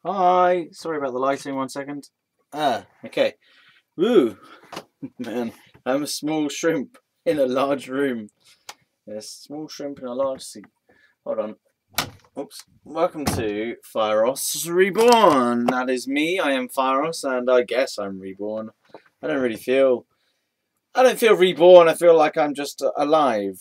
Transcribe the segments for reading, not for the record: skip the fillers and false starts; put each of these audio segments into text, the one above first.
Hi, sorry about the lighting, 1 second. Okay. Woo! Man, I'm a small shrimp in a large room. A small shrimp in a large sea. Hold on. Oops. Welcome to Fieros Reborn. That is me. I am Fieros, and I guess I'm reborn. I don't feel reborn. I feel like I'm just alive.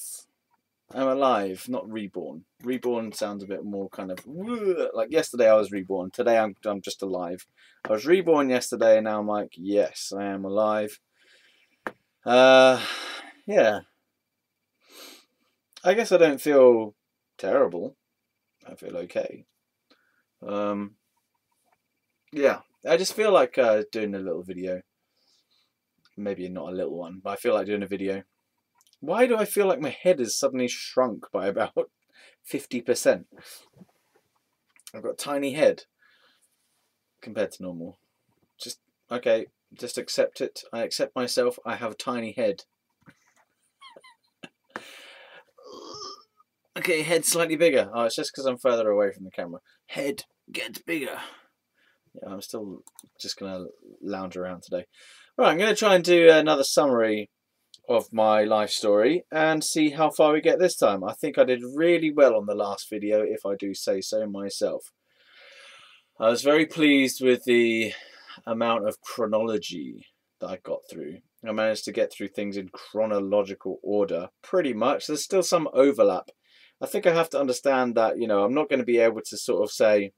I'm alive, not reborn. Reborn sounds a bit more kind of like yesterday I was reborn. Today I'm just alive. I was reborn yesterday and now I'm like, yes, I am alive. Yeah. I guess I don't feel terrible. I feel okay. Yeah. I just feel like doing a little video. Maybe not a little one, but I feel like doing a video. Why do I feel like my head is suddenly shrunk by about 50%? I've got a tiny head compared to normal. Just, okay, just accept it. I accept myself. I have a tiny head. Okay, head slightly bigger. Oh, it's just because I'm further away from the camera. Head gets bigger. Yeah, I'm still just going to lounge around today. Right, I'm going to try and do another summary of my life story and see how far we get this time. I think I did really well on the last video, if I do say so myself. I was very pleased with the amount of chronology that I got through. I managed to get through things in chronological order, pretty much. There's still some overlap. I think I have to understand that, you know, I'm not going to be able to sort of say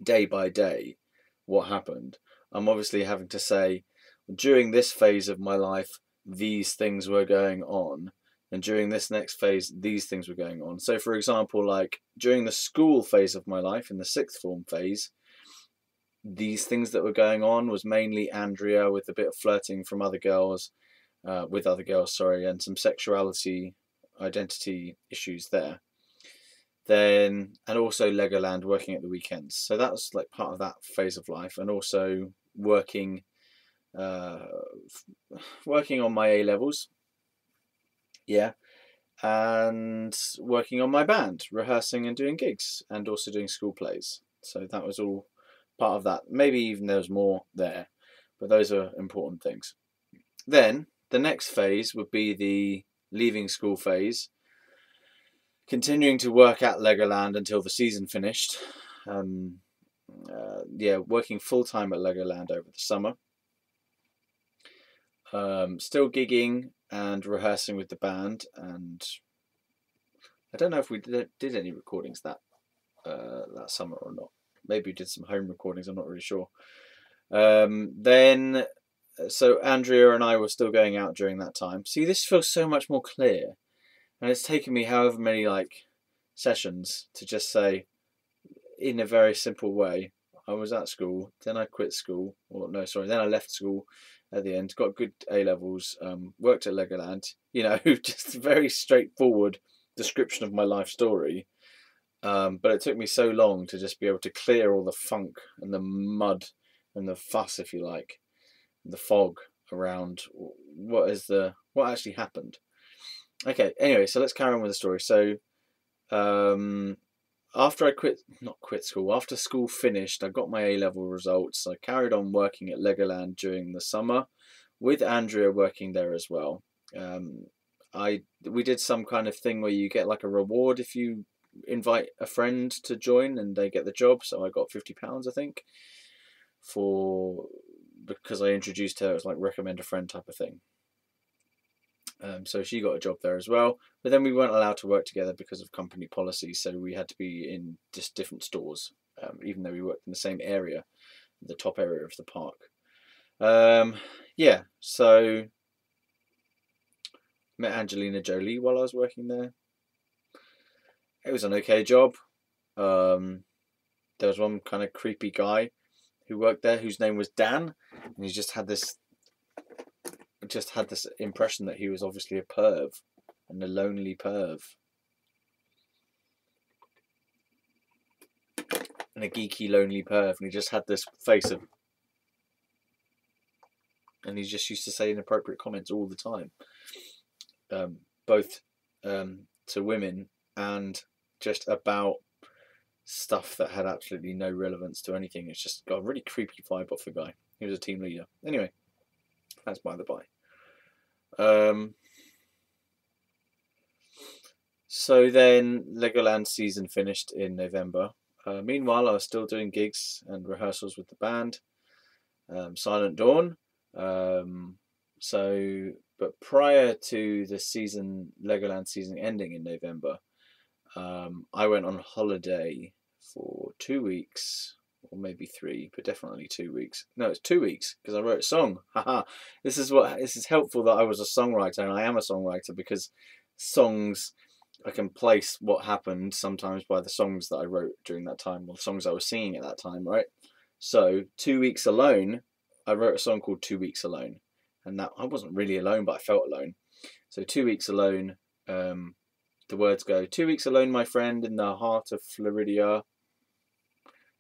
day by day what happened. I'm obviously having to say, during this phase of my life, these things were going on. And during this next phase, these things were going on. So, for example, like during the school phase of my life, in the sixth form phase, these things that were going on was mainly Andrea with a bit of flirting from other girls, with other girls, sorry, and some sexuality identity issues there. Then, and also Legoland, working at the weekends. So that was like part of that phase of life, and also working on my A levels. Yeah. And working on my band, rehearsing and doing gigs, and also doing school plays. So that was all part of that. Maybe even there was more there, but those are important things. Then the next phase would be the leaving school phase, continuing to work at Legoland until the season finished. Yeah, working full-time at Legoland over the summer. Still gigging and rehearsing with the band, and I don't know if we did any recordings that summer or not. Maybe we did some home recordings, I'm not really sure. Then, so Andrea and I were still going out during that time. See, this feels so much more clear. And it's taken me however many like sessions to just say, in a very simple way, I was at school, then I quit school, or no, sorry, then I left school at the end, got good A levels, worked at Legoland, you know, just a very straightforward description of my life story. But it took me so long to just be able to clear all the funk and the mud and the fuss, if you like, the fog around what actually happened. Okay, anyway, so let's carry on with the story. So, after I not quit school, after school finished, I got my A-level results. I carried on working at Legoland during the summer, with Andrea working there as well. We did some kind of thing where you get like a reward if you invite a friend to join and they get the job. So I got £50, I think, because I introduced her as like recommend a friend type of thing. So she got a job there as well, but then we weren't allowed to work together because of company policy, so we had to be in just different stores, even though we worked in the same area, the top area of the park. Yeah, so met Angelina Jolie while I was working there. It was an okay job. There was one kind of creepy guy who worked there whose name was Dan, and he just had this impression that he was obviously a perv, and a lonely perv, and a geeky lonely perv, and he just had this face of, and he just used to say inappropriate comments all the time, both to women and just about stuff that had absolutely no relevance to anything. It's just got a really creepy vibe off the guy. He was a team leader. Anyway, that's by the by. So then Legoland season finished in November. Meanwhile, I was still doing gigs and rehearsals with the band, Silent Dawn. But prior to the season, Legoland season ending in November, I went on holiday for 2 weeks, or maybe 3, but definitely 2 weeks. No, it's 2 weeks because I wrote a song. Haha! This is helpful that I was a songwriter, and I am a songwriter because songs. I can place what happened sometimes by the songs that I wrote during that time, or the songs I was singing at that time, right? So 2 weeks alone, I wrote a song called 2 Weeks Alone, and that I wasn't really alone, but I felt alone. So 2 weeks alone, the words go, 2 weeks alone, my friend, in the heart of Floridia.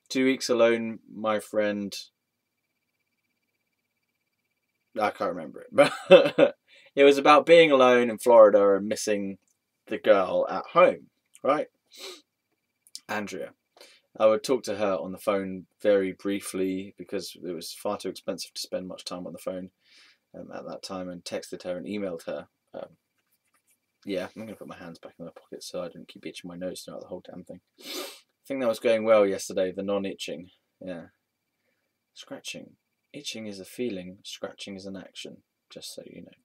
2 weeks alone, my friend. I can't remember it, but it was about being alone in Florida and missing the girl at home, right? Andrea. I would talk to her on the phone very briefly because it was far too expensive to spend much time on the phone at that time, and texted her and emailed her. Yeah, I'm going to put my hands back in my pockets so I don't keep itching my nose throughout the whole damn thing. I think that was going well yesterday, the non-itching. Yeah. Scratching. Itching is a feeling, scratching is an action, just so you know.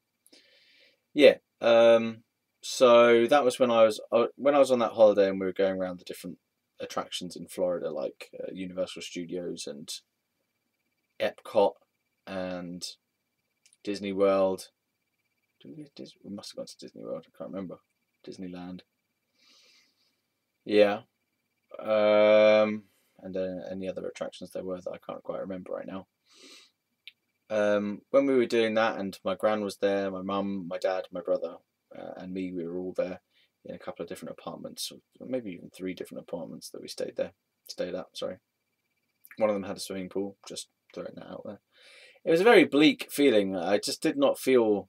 Yeah, so that was when I was on that holiday and we were going around the different attractions in Florida, like Universal Studios and Epcot and Disney World. We must have gone to Disney World. I can't remember. Disneyland. Yeah. And any other attractions there were that I can't quite remember right now. When we were doing that, and my gran was there, my mum, my dad, my brother, and me, we were all there in a couple of different apartments, or maybe even 3 different apartments that we stayed at. Sorry, one of them had a swimming pool. Just throwing that out there. It was a very bleak feeling. I just did not feel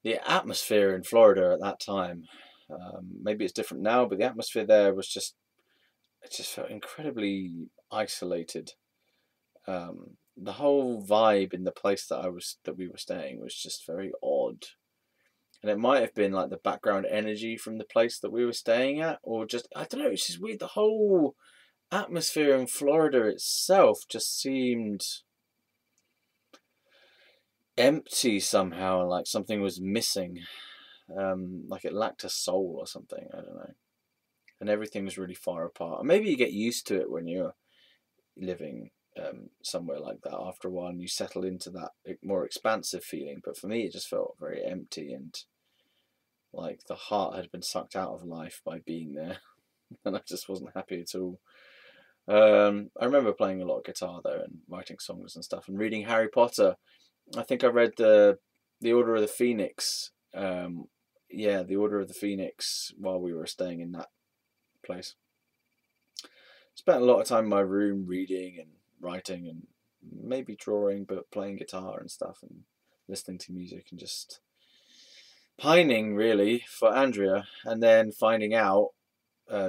the atmosphere in Florida at that time. Maybe it's different now, but the atmosphere there was it just felt incredibly isolated. The whole vibe in the place that we were staying was just very odd. And it might have been like the background energy from the place that we were staying at, or just, I don't know, it's just weird. The whole atmosphere in Florida itself just seemed empty somehow, like something was missing, like it lacked a soul or something, I don't know. And everything was really far apart. And maybe you get used to it when you're living somewhere like that after a while and you settle into that more expansive feeling. But for me, it just felt very empty and like the heart had been sucked out of life by being there. And I just wasn't happy at all. I remember playing a lot of guitar though and writing songs and stuff and reading Harry Potter. I think I read the Order of the Phoenix. The Order of the Phoenix while we were staying in that place. Spent a lot of time in my room reading and writing and maybe drawing, but playing guitar and stuff and listening to music and just pining really for Andrea, and then finding out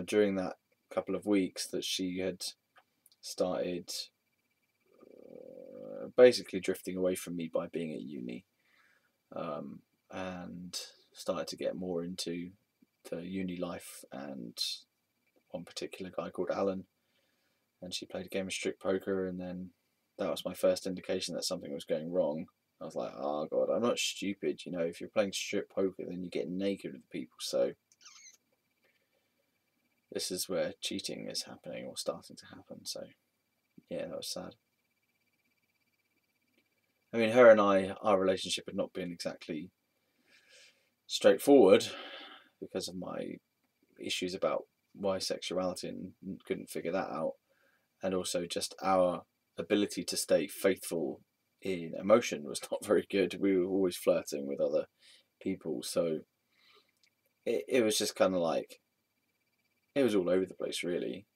during that couple of weeks that she had started basically drifting away from me by being at uni, and started to get more into the uni life, and one particular guy called Alan, and she played a game of strip poker, and then that was my first indication that something was going wrong. I was like, oh god, I'm not stupid, you know, if you're playing strip poker then you get naked with people, so this is where cheating is happening or starting to happen. So yeah, that was sad. I mean, her and our relationship had not been exactly straightforward because of my issues about my sexuality and couldn't figure that out, and also just our ability to stay faithful in emotion was not very good. We were always flirting with other people, so it was just kind of like, it was all over the place really.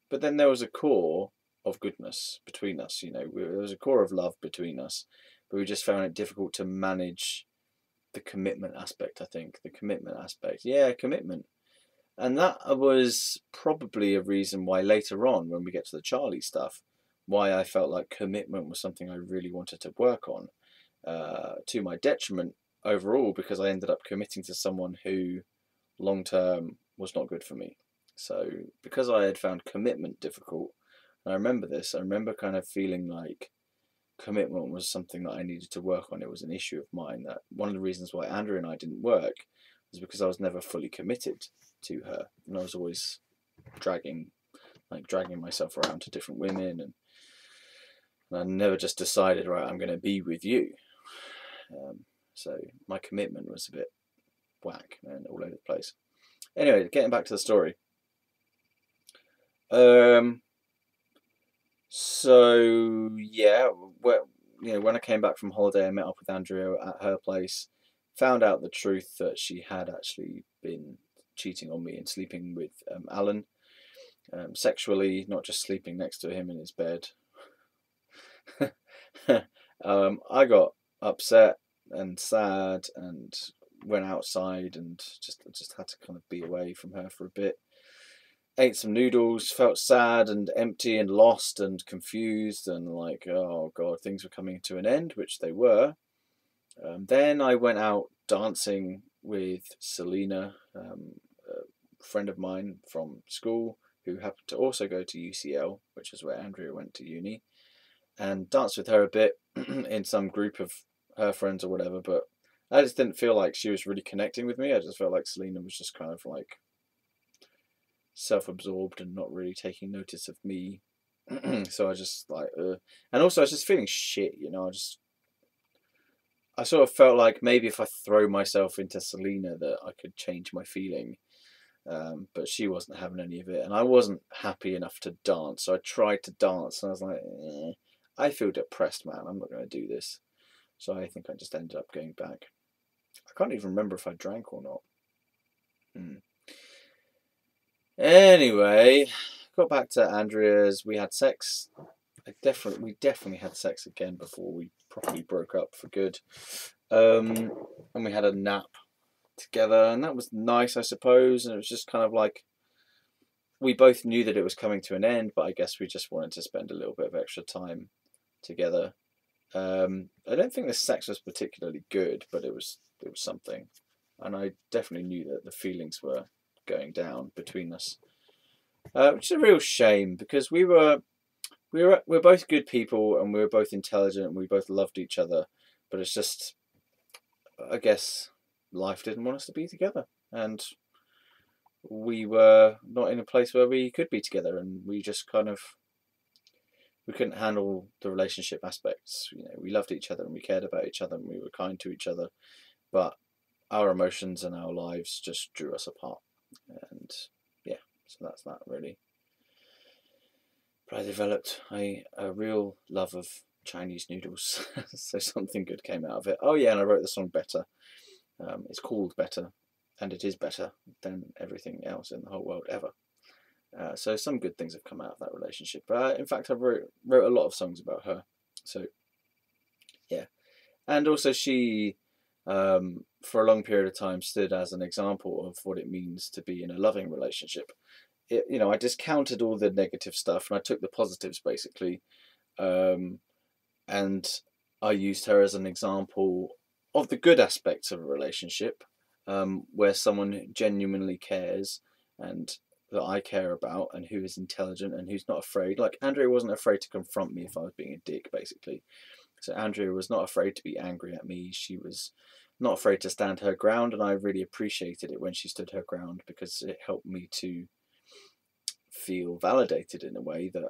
But then there was a core of goodness between us, you know, there was a core of love between us, but we just found it difficult to manage the commitment aspect. I think the commitment aspect, yeah, commitment. And that was probably a reason why later on, when we get to the Charlie stuff, why I felt like commitment was something I really wanted to work on, to my detriment overall, because I ended up committing to someone who long term was not good for me. So because I had found commitment difficult, and I remember this, I remember kind of feeling like commitment was something that I needed to work on. It was an issue of mine. That one of the reasons why Andrea and I didn't work was because I was never fully committed to her, and I was always dragging myself around to different women, and I never just decided, right, I'm going to be with you. So my commitment was a bit whack and all over the place. Anyway, getting back to the story. So yeah, when I came back from holiday, I met up with Andrea at her place, found out the truth that she had actually been cheating on me and sleeping with Alan, sexually, not just sleeping next to him in his bed. I got upset and sad and went outside and just had to kind of be away from her for a bit. Ate some noodles, felt sad and empty and lost and confused and like, oh God, things were coming to an end, which they were. Then I went out dancing with Selena, a friend of mine from school who happened to also go to UCL, which is where Andrea went to uni, and danced with her a bit in some group of her friends or whatever. But I just didn't feel like she was really connecting with me. I just felt like Selena was just kind of like self-absorbed and not really taking notice of me. So I just like, and also I was just feeling shit, I sort of felt like maybe if I throw myself into Selena that I could change my feeling. But she wasn't having any of it, and I wasn't happy enough to dance. So I tried to dance, and I was like, I feel depressed, man. I'm not going to do this. So I think I just ended up going back. I can't even remember if I drank or not. Anyway, got back to Andrea's. We had sex. We definitely had sex again before we properly broke up for good. And we had a nap together, and that was nice, I suppose. And it was just kind of like we both knew that it was coming to an end, but I guess we just wanted to spend a little bit of extra time together. I don't think the sex was particularly good, but it was something, and I definitely knew that the feelings were going down between us, which is a real shame because we're both good people and we were both intelligent and we both loved each other, but it's just, I guess, life didn't want us to be together, and we were not in a place where we could be together, and we just kind of we couldn't handle the relationship aspects. We loved each other and we cared about each other and we were kind to each other, but our emotions and our lives just drew us apart. And yeah, so that's that really. But I developed a real love of Chinese noodles, so something good came out of it. Oh yeah, and I wrote the song Better. It's called Better, and it is better than everything else in the whole world ever. So some good things have come out of that relationship. In fact, I wrote a lot of songs about her. So yeah, and also she, for a long period of time, stood as an example of what it means to be in a loving relationship. I discounted all the negative stuff and I took the positives basically, and I used her as an example of the good aspects of a relationship, where someone genuinely cares and that I care about and who is intelligent and who's not afraid. Like Andrea wasn't afraid to confront me if I was being a dick, basically. So Andrea was not afraid to be angry at me. She was not afraid to stand her ground, and I really appreciated it when she stood her ground because it helped me to feel validated in a way that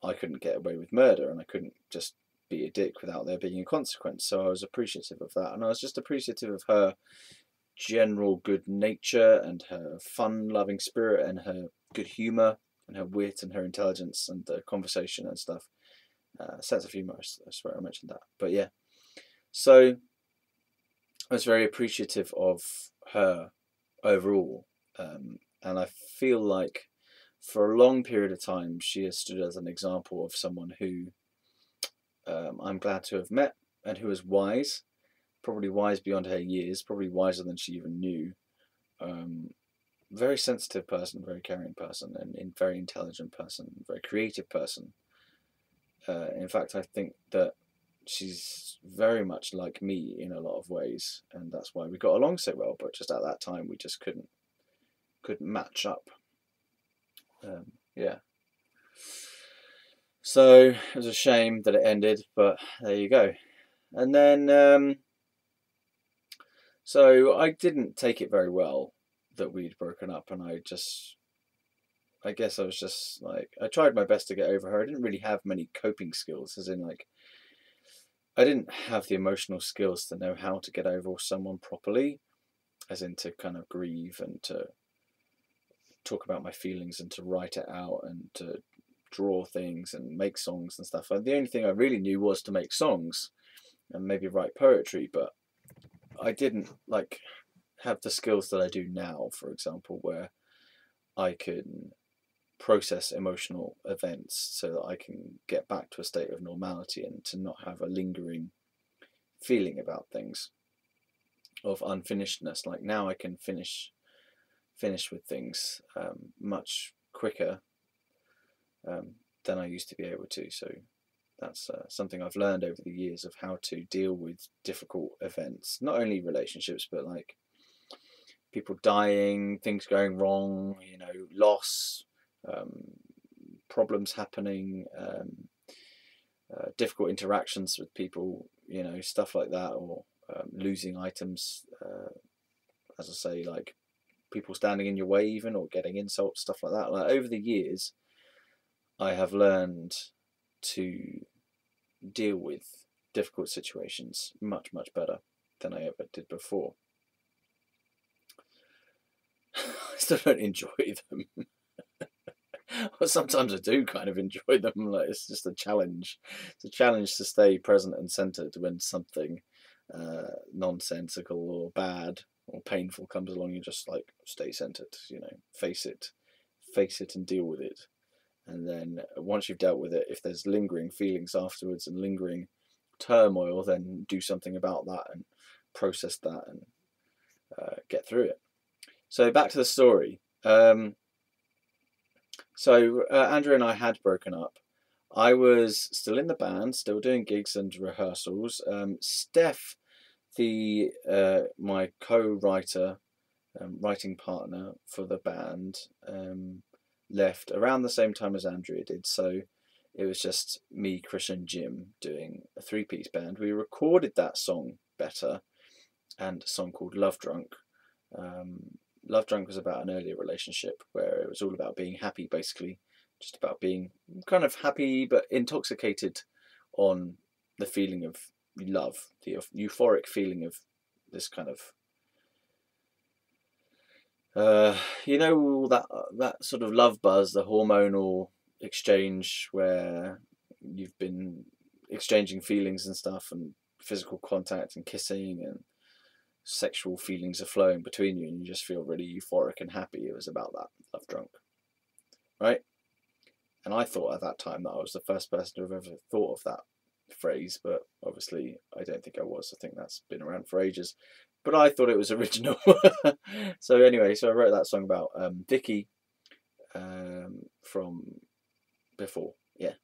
I couldn't get away with murder and I couldn't just be a dick without there being a consequence. So I was appreciative of that, and I was just appreciative of her general good nature and her fun-loving spirit and her good humour and her wit and her intelligence and the conversation and stuff. Sense of humour, I swear I mentioned that. But yeah, so I was very appreciative of her overall, and I feel like for a long period of time she has stood as an example of someone who I'm glad to have met and who is wise, probably wise beyond her years, probably wiser than she even knew. very sensitive person, very caring person, and very intelligent person, very creative person. In fact, I think that she's very much like me in a lot of ways, and that's why we got along so well. But just at that time, we just couldn't match up. Yeah. So it was a shame that it ended, but there you go. And then, so I didn't take it very well that we'd broken up, and I guess I was just like, I tried my best to get over her. I didn't really have many coping skills, as in like, I didn't have the emotional skills to know how to get over someone properly, as in to kind of grieve and to talk about my feelings and to write it out and to draw things and make songs and stuff. And the only thing I really knew was to make songs and maybe write poetry, but I didn't like have the skills that I do now, for example, where I can process emotional events so that I can get back to a state of normality and to not have a lingering feeling about things of unfinishedness. Like now I can finish with things much quicker than I used to be able to. So that's something I've learned over the years of how to deal with difficult events, not only relationships, but like people dying, things going wrong, you know, loss, problems happening, difficult interactions with people, you know, stuff like that, or losing items, as I say, like people standing in your way even, or getting insults, stuff like that. Like over the years, I have learned to deal with difficult situations much, much better than I ever did before. I still don't enjoy them. Well, sometimes I do kind of enjoy them. Like it's just a challenge. It's a challenge to stay present and centered when something nonsensical or bad or painful comes along. You just like stay centered. You know, face it and deal with it. And then once you've dealt with it, if there's lingering feelings afterwards and lingering turmoil, then do something about that and process that and get through it. So back to the story. So Andrew and I had broken up. I was still in the band, still doing gigs and rehearsals. Steph, my co-writer, writing partner for the band, left around the same time as Andrea did. So it was just me, Chris, and Jim doing a three-piece band. We recorded that song better, and a song called Love Drunk. Love Drunk was about an earlier relationship where it was all about being happy, basically, just about being kind of happy but intoxicated on the feeling of love, the euphoric feeling of this kind of, you know, that sort of love buzz, the hormonal exchange where you've been exchanging feelings and stuff and physical contact and kissing and sexual feelings are flowing between you and you just feel really euphoric and happy. It was about that, Love Drunk, right? And I thought at that time that I was the first person to have ever thought of that phrase, but obviously I don't think I was. I think that's been around for ages, but I thought it was original. So anyway, so I wrote that song about Vicky from before. Yeah.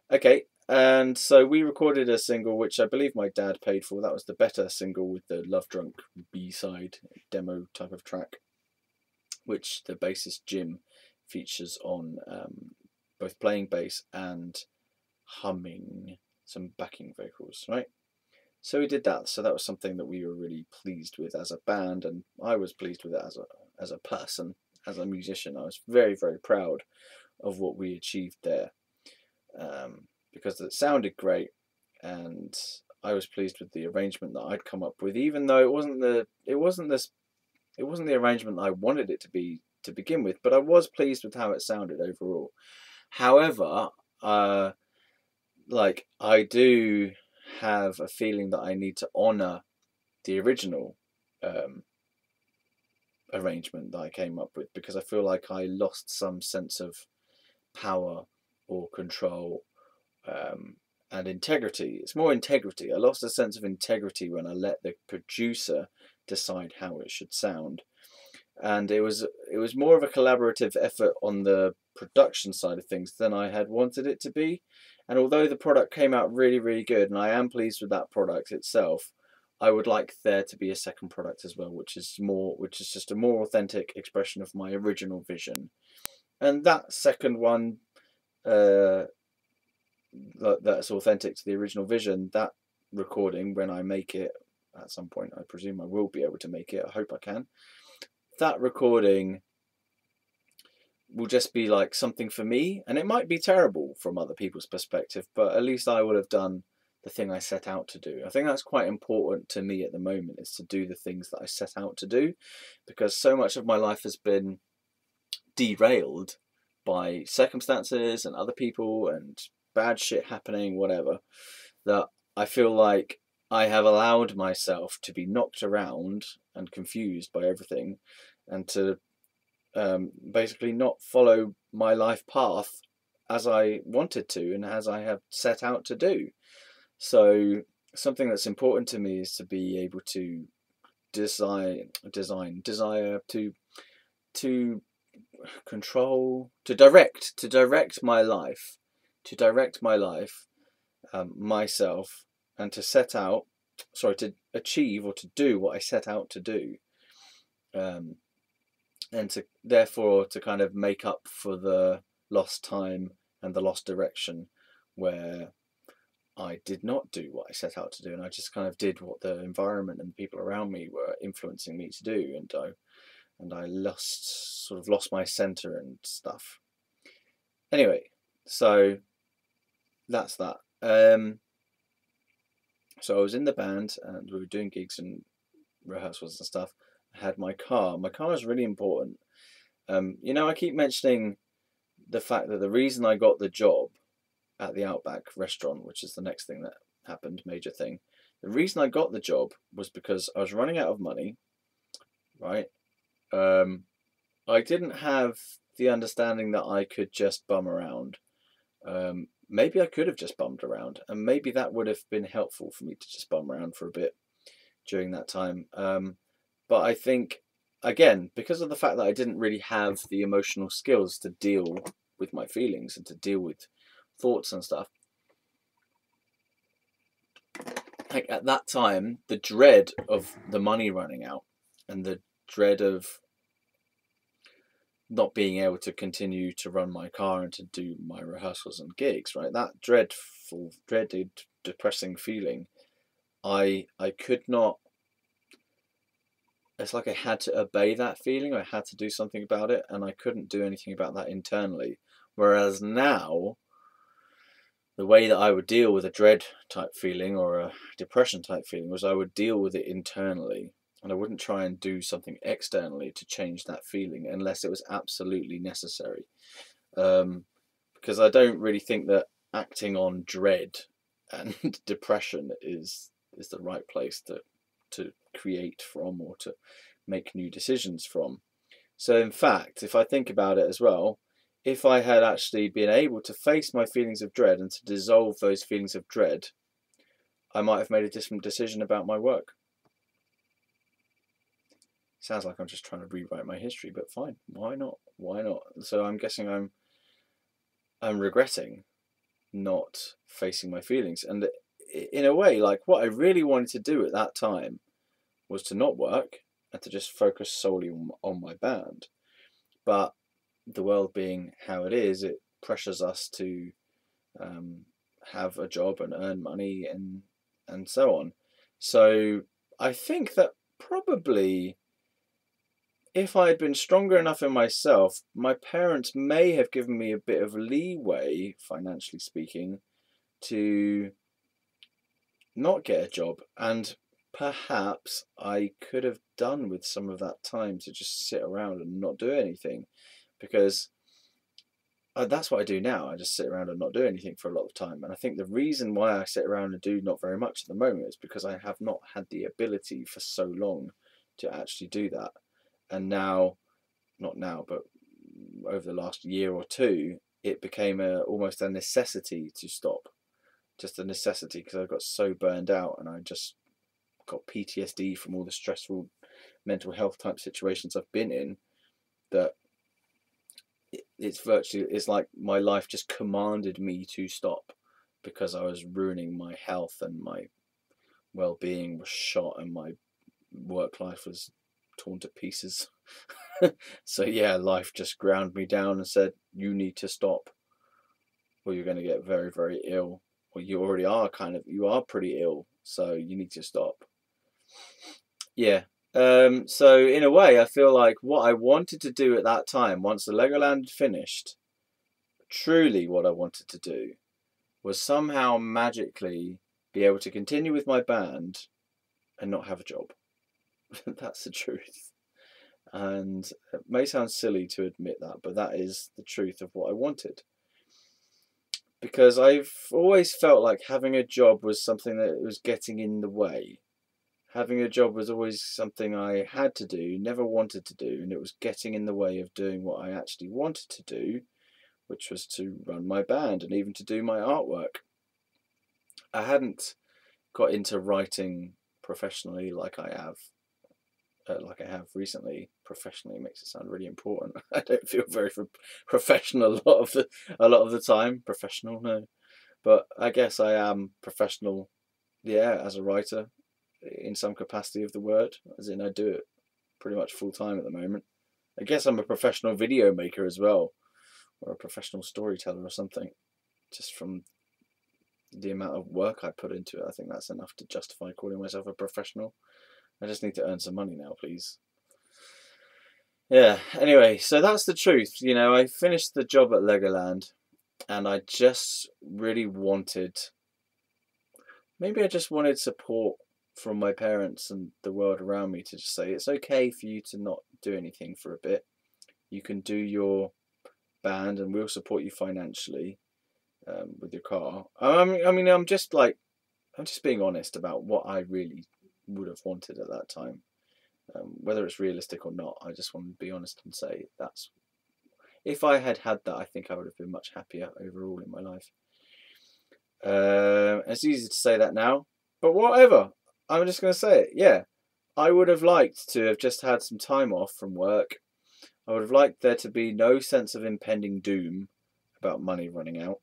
Okay. And so we recorded a single, which I believe my dad paid for. That was the better single with the Love Drunk B-side demo type of track, which the bassist Jim features on, both playing bass and humming some backing vocals, right? So we did that. So that was something that we were really pleased with as a band, and I was pleased with it as a person, as a musician. I was very, very proud of what we achieved there. Because it sounded great, and I was pleased with the arrangement that I'd come up with, even though it wasn't the arrangement that I wanted it to be to begin with. But I was pleased with how it sounded overall. However, like I do have a feeling that I need to honour the original arrangement that I came up with, because I feel like I lost some sense of power or control. And integrity. It's more integrity. I lost a sense of integrity when I let the producer decide how it should sound. and it was more of a collaborative effort on the production side of things than I had wanted it to be. And although the product came out really, really good, and I am pleased with that product itself, I would like there to be a second product as well, which is just a more authentic expression of my original vision. And that second one, that's authentic to the original vision, that recording, when I make it at some point, I presume I will be able to make it, I hope I can, that recording will just be like something for me, and it might be terrible from other people's perspective, but at least I will have done the thing I set out to do. I think that's quite important to me at the moment, is to do the things that I set out to do, because so much of my life has been derailed by circumstances and other people and bad shit happening, whatever, that I feel like I have allowed myself to be knocked around and confused by everything, and to basically not follow my life path as I wanted to and as I have set out to do. So something that's important to me is to be able to desire to control, to direct my life, myself, and to achieve or to do what I set out to do, and to therefore to kind of make up for the lost time and the lost direction where I did not do what I set out to do, and I just kind of did what the environment and the people around me were influencing me to do, and I lost my center and stuff. Anyway, so that's that. So I was in the band and we were doing gigs and rehearsals and stuff. I had my car. My car is really important. I keep mentioning the fact that the reason I got the job at the Outback restaurant, which is the next thing that happened, major thing. The reason I got the job was because I was running out of money, right? I didn't have the understanding that I could just bum around. Maybe I could have just bummed around, and maybe that would have been helpful for me to just bum around for a bit during that time. But I think, again, because of the fact that I didn't really have the emotional skills to deal with my feelings and to deal with thoughts and stuff, like at that time, the dread of the money running out and the dread of not being able to continue to run my car and to do my rehearsals and gigs, right? That dreaded, depressing feeling, I could not. It's like I had to obey that feeling. I had to do something about it, and I couldn't do anything about that internally. Whereas now, the way that I would deal with a dread type feeling or a depression type feeling was I would deal with it internally, and I wouldn't try and do something externally to change that feeling unless it was absolutely necessary. Because I don't really think that acting on dread and depression is the right place to create from or to make new decisions from. So in fact, if I think about it as well, if I had actually been able to face my feelings of dread and to dissolve those feelings of dread, I might have made a different decision about my work. Sounds like I'm just trying to rewrite my history, but fine. Why not? Why not? So I'm guessing I'm regretting not facing my feelings. And in a way, like what I really wanted to do at that time was to not work and to just focus solely on my band. But the world being how it is, it pressures us to have a job and earn money and so on. So I think that probably if I had been stronger enough in myself, my parents may have given me a bit of leeway, financially speaking, to not get a job. And perhaps I could have done with some of that time to just sit around and not do anything, because that's what I do now. I just sit around and not do anything for a lot of time. And I think the reason why I sit around and do not very much at the moment is because I have not had the ability for so long to actually do that. And now, not now, but over the last year or two, it became almost a necessity to stop. Just a necessity, because I got so burned out and I just got PTSD from all the stressful mental health type situations I've been in, that it's like my life just commanded me to stop, because I was ruining my health, and my well-being was shot, and my work life was torn to pieces. So yeah, life just ground me down and said, you need to stop, or you're going to get very, very ill, or you already are you are pretty ill, so you need to stop. Yeah. So in a way, I feel like what I wanted to do at that time, once the Legoland had finished, truly what I wanted to do was somehow magically be able to continue with my band and not have a job. That's the truth. And it may sound silly to admit that, but that is the truth of what I wanted. Because I've always felt like having a job was something that was getting in the way. Having a job was always something I had to do, never wanted to do, and it was getting in the way of doing what I actually wanted to do, which was to run my band and even to do my artwork. I hadn't got into writing professionally like I have recently. Professionally makes it sound really important. I don't feel very professional a lot of the time. Professional, no, but I guess I am professional, yeah, as a writer in some capacity of the word, as in I do it pretty much full time at the moment. I guess I'm a professional video maker as well, or a professional storyteller or something, just from the amount of work I put into it. I think that's enough to justify calling myself a professional. I just need to earn some money now, please. Yeah, anyway, so that's the truth. You know, I finished the job at Legoland, and I just really wanted, maybe I just wanted support from my parents and the world around me to just say, it's okay for you to not do anything for a bit. You can do your band and we'll support you financially with your car. I mean, I'm just being honest about what I really would have wanted at that time. Whether it's realistic or not, I just want to be honest and say that's, if I had had that, I think I would have been much happier overall in my life. It's easy to say that now, but whatever. I'm just going to say it. Yeah, I would have liked to have just had some time off from work. I would have liked there to be no sense of impending doom about money running out.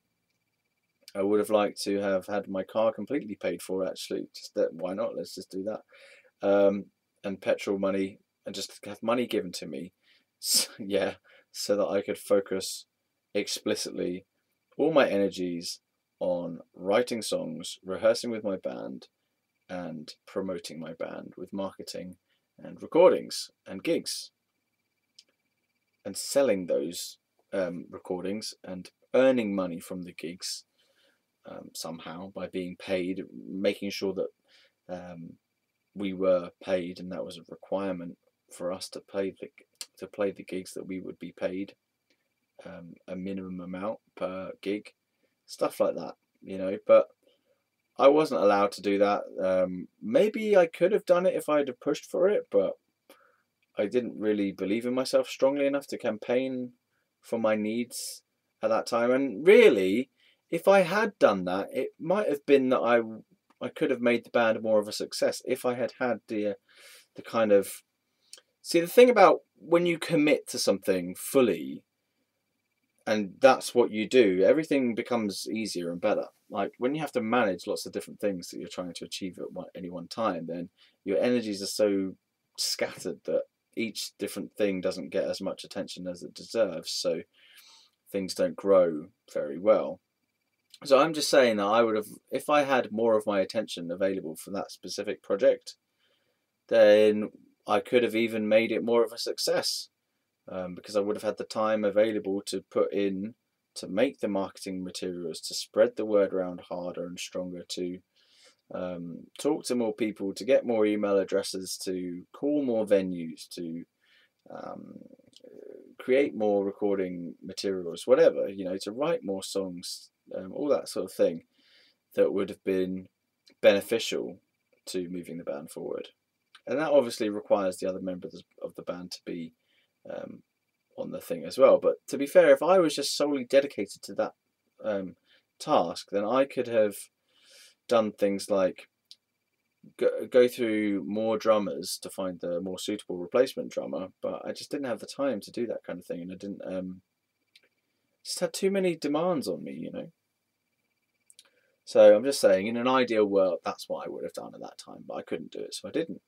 I would have liked to have had my car completely paid for, actually. Just that, why not? Let's just do that. And petrol money, and just have money given to me. So, yeah, so that I could focus explicitly all my energies on writing songs, rehearsing with my band, and promoting my band with marketing and recordings and gigs, and selling those recordings and earning money from the gigs somehow by being paid, making sure that we were paid, and that was a requirement for us to play the gigs, that we would be paid a minimum amount per gig, stuff like that, you know. But I wasn't allowed to do that. Maybe I could have done it if I'd have pushed for it, but I didn't really believe in myself strongly enough to campaign for my needs at that time. And really, if I had done that, it might have been that I could have made the band more of a success if I had had the kind of... See, the thing about when you commit to something fully, and that's what you do, everything becomes easier and better. Like when you have to manage lots of different things that you're trying to achieve at any one time, then your energies are so scattered that each different thing doesn't get as much attention as it deserves, so things don't grow very well. So I'm just saying that I would have, if I had more of my attention available for that specific project, then I could have even made it more of a success, because I would have had the time available to put in, to make the marketing materials, to spread the word around harder and stronger, to talk to more people, to get more email addresses, to call more venues, to create more recording materials, whatever, you know, to write more songs, all that sort of thing that would have been beneficial to moving the band forward. And that obviously requires the other members of the band to be on the thing as well. But to be fair, if I was just solely dedicated to that task, then I could have done things like go through more drummers to find the more suitable replacement drummer, but I just didn't have the time to do that kind of thing, and I didn't just had too many demands on me, you know. So I'm just saying, in an ideal world, that's what I would have done at that time, but I couldn't do it, so I didn't.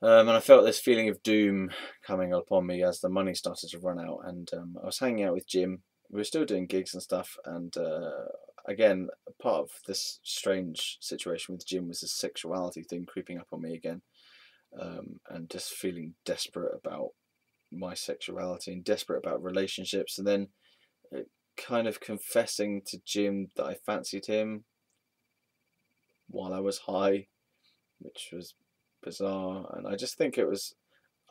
And I felt this feeling of doom coming upon me as the money started to run out, and I was hanging out with Jim. We were still doing gigs and stuff, and again, part of this strange situation with Jim was this sexuality thing creeping up on me again, and just feeling desperate about my sexuality and desperate about relationships, and then kind of confessing to Jim that I fancied him while I was high, which was bizarre. And I just think I was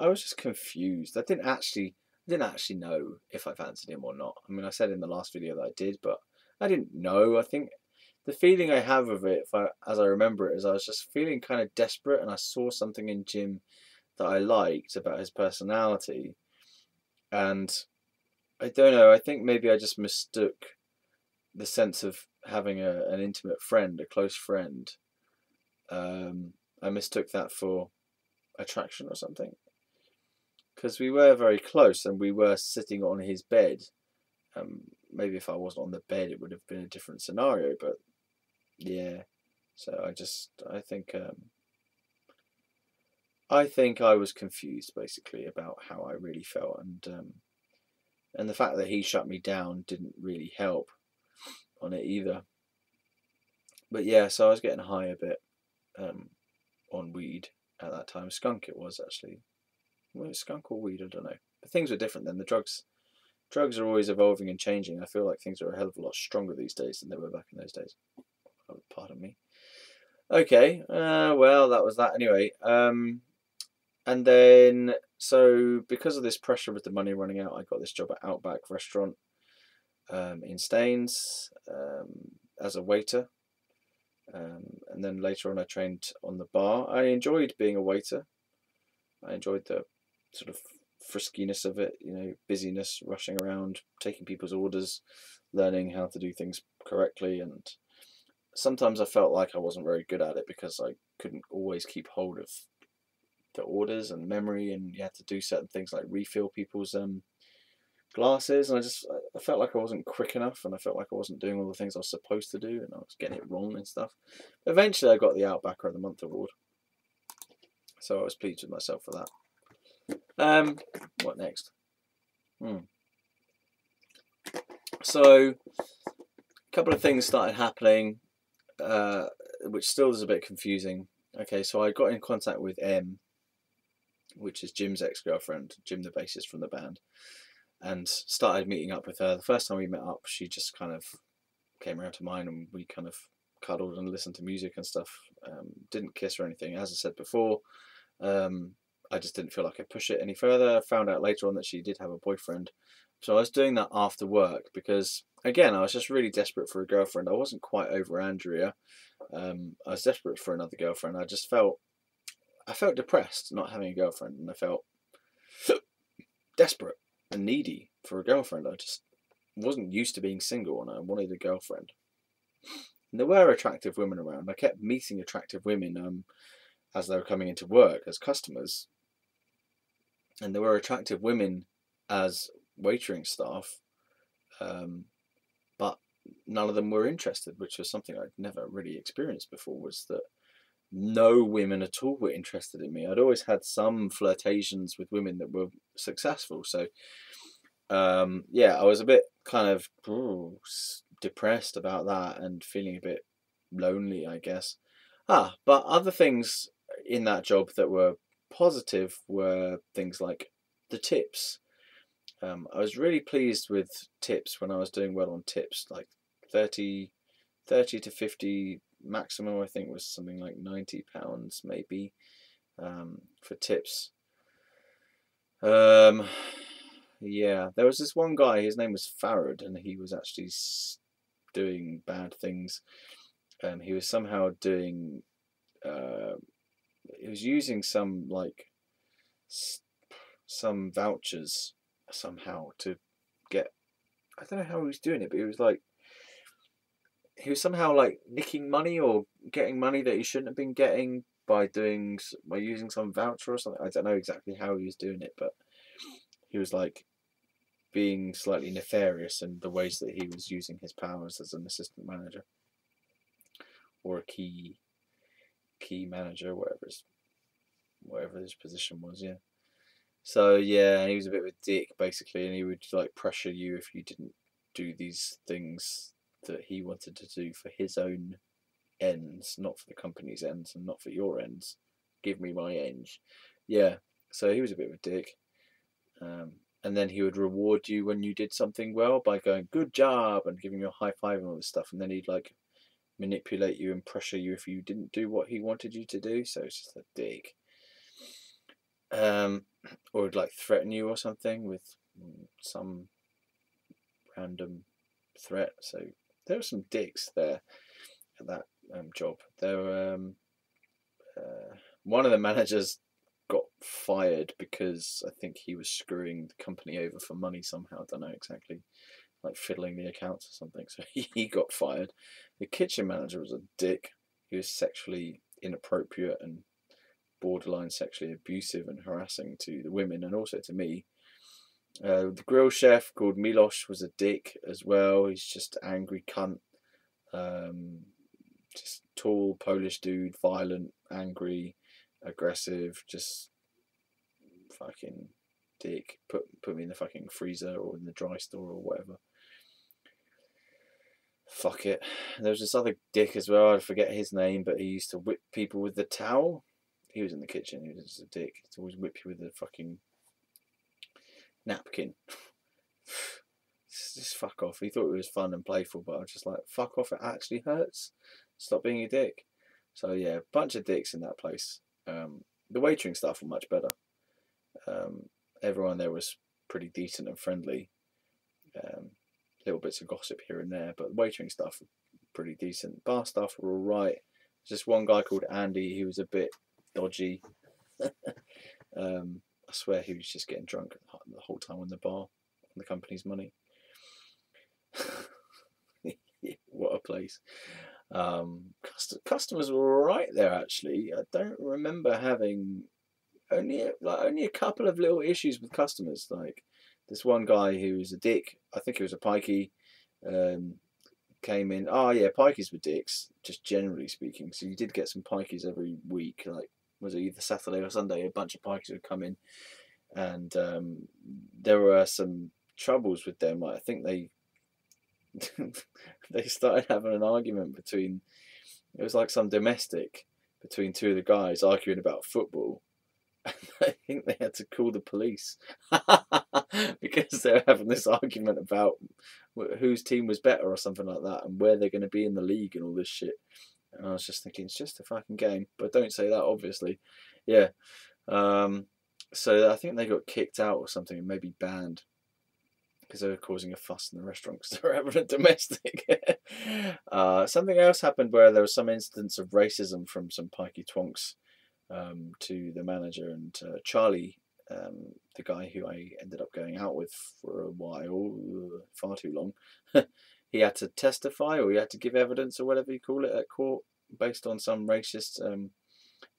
just confused. I didn't actually know if I fancied him or not. I mean, I said in the last video that I did, but I didn't know. I think the feeling I have of it, as I remember it, is I was just feeling kind of desperate, and I saw something in Jim that I liked about his personality, and I don't know. I think maybe I just mistook the sense of having an intimate friend, a close friend. I mistook that for attraction or something, because we were very close and we were sitting on his bed. Maybe if I wasn't on the bed, it would have been a different scenario. But yeah, so I think I was confused basically about how I really felt, and the fact that he shut me down didn't really help on it either. But yeah, so I was getting high a bit on weed at that time. Skunk it was actually. Was it skunk or weed? I don't know. But things were different then. The drugs are always evolving and changing. I feel like things are a hell of a lot stronger these days than they were back in those days. Oh, pardon me. Okay, well, that was that anyway. And then, so because of this pressure with the money running out, I got this job at Outback Restaurant in Staines as a waiter. And then later on I trained on the bar. I enjoyed being a waiter. I enjoyed the sort of friskiness of it, you know, busyness, rushing around, taking people's orders, learning how to do things correctly. And sometimes I felt like I wasn't very good at it because I couldn't always keep hold of the orders and memory, and you had to do certain things like refill people's glasses, and I felt like I wasn't quick enough, and I felt like I wasn't doing all the things I was supposed to do, and I was getting it wrong and stuff. Eventually I got the Outbacker of the Month award, so I was pleased with myself for that. What next? So a couple of things started happening, which still is a bit confusing. Okay, so I got in contact with M, which is Jim's ex-girlfriend, Jim the bassist from the band, and started meeting up with her. The first time we met up, she just kind of came around to mine, and we kind of cuddled and listened to music and stuff. Didn't kiss or anything, as I said before. I just didn't feel like I could push it any further. I found out later on that she did have a boyfriend, so I was doing that after work because, again, I was just really desperate for a girlfriend. I wasn't quite over Andrea. I was desperate for another girlfriend. I felt depressed not having a girlfriend, and I felt desperate and needy for a girlfriend. I just wasn't used to being single, and I wanted a girlfriend. And there were attractive women around. I kept meeting attractive women as they were coming into work as customers, and there were attractive women as waitering staff, but none of them were interested, which was something I'd never really experienced before, was that no women at all were interested in me. I'd always had some flirtations with women that were successful, so yeah, I was a bit kind of depressed about that and feeling a bit lonely, I guess. But other things in that job that were positive were things like the tips. I was really pleased with tips when I was doing well on tips, like 30 to 50 maximum. I think was something like £90 maybe for tips. Yeah, there was this one guy, his name was Farad, and he was actually doing bad things. He was somehow doing he was using some some vouchers somehow to get, I don't know how he was doing it, but he was like, he was somehow like nicking money or getting money that he shouldn't have been getting by using some voucher or something. I don't know exactly how he was doing it, but he was like being slightly nefarious in the ways that he was using his powers as an assistant manager or a key manager, whatever his position was. Yeah. So yeah, he was a bit of a dick basically, and he would like pressure you if you didn't do these things that he wanted to do for his own ends, not for the company's ends, and not for your ends. Give me my ends. Yeah. So he was a bit of a dick. And then he would reward you when you did something well by going "good job" and giving you a high five and all this stuff. And then he'd like manipulate you and pressure you if you didn't do what he wanted you to do. So it's just a dick. Or would like threaten you or something with some random threat. So there were some dicks there at that job. There were one of the managers got fired because I think he was screwing the company over for money somehow. I don't know exactly, like fiddling the accounts or something. So he got fired. The kitchen manager was a dick. He was sexually inappropriate and borderline sexually abusive and harassing to the women and also to me. The grill chef called Milos was a dick as well. He's just angry cunt. Just tall Polish dude, violent, angry, aggressive, just fucking dick. Put me in the fucking freezer or in the dry store or whatever. Fuck it. There was this other dick as well. I forget his name, but he used to whip people with the towel. He was in the kitchen. He was just a dick. He'd always whip you with the fucking napkin. Just fuck off. He thought it was fun and playful, but I was just like, fuck off. It actually hurts. Stop being a dick. So yeah, bunch of dicks in that place. The waitering staff were much better. Everyone there was pretty decent and friendly. Little bits of gossip here and there, but the waitering staff were pretty decent. Bar staff were all right. Just one guy called Andy. He was a bit dodgy. I swear he was just getting drunk the whole time on the bar on the company's money. What a place. Customers were all right there actually. I don't remember having only a couple of little issues with customers. Like this one guy who was a dick. I think he was a pikey. Came in. Oh yeah, pikeys were dicks, just generally speaking. So you did get some pikeys every week. Like was it either Saturday or Sunday? A bunch of pikeys would come in, and there were some troubles with them. Like I think they they started having an argument between. It was like some domestic between two of the guys arguing about football. I think they had to call the police because they were having this argument about whose team was better or something like that and where they're going to be in the league and all this shit. And I was just thinking, it's just a fucking game. But don't say that, obviously. Yeah. So I think they got kicked out or something and maybe banned because they were causing a fuss in the restaurant because they were having a domestic. Something else happened where there was some instance of racism from some pikey twonks to the manager and Charlie, the guy who I ended up going out with for a while, far too long. He had to testify or he had to give evidence or whatever you call it at court based on some racist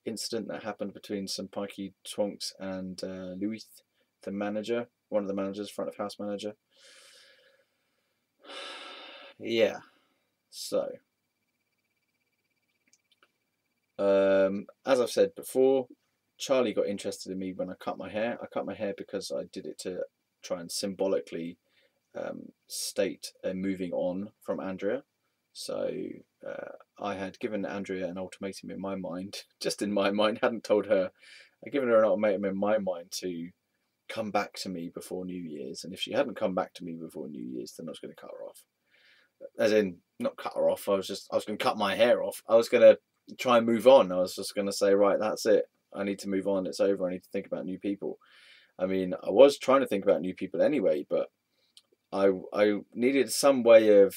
incident that happened between some pikey twonks and Louis, the manager, one of the managers, front of house manager. Yeah, so as I've said before, Charlie got interested in me when I cut my hair. I cut my hair because I did it to try and symbolically state a moving on from Andrea. So I had given Andrea an ultimatum in my mind, just in my mind, hadn't told her. I'd given her an ultimatum in my mind to come back to me before New Year's, and if she hadn't come back to me before New Year's, then I was going to cut her off. As in, not cut her off. I was going to cut my hair off. I was going to try and move on. I was just going to say, right, that's it. I need to move on. It's over. I need to think about new people. I mean, I was trying to think about new people anyway, but I needed some way of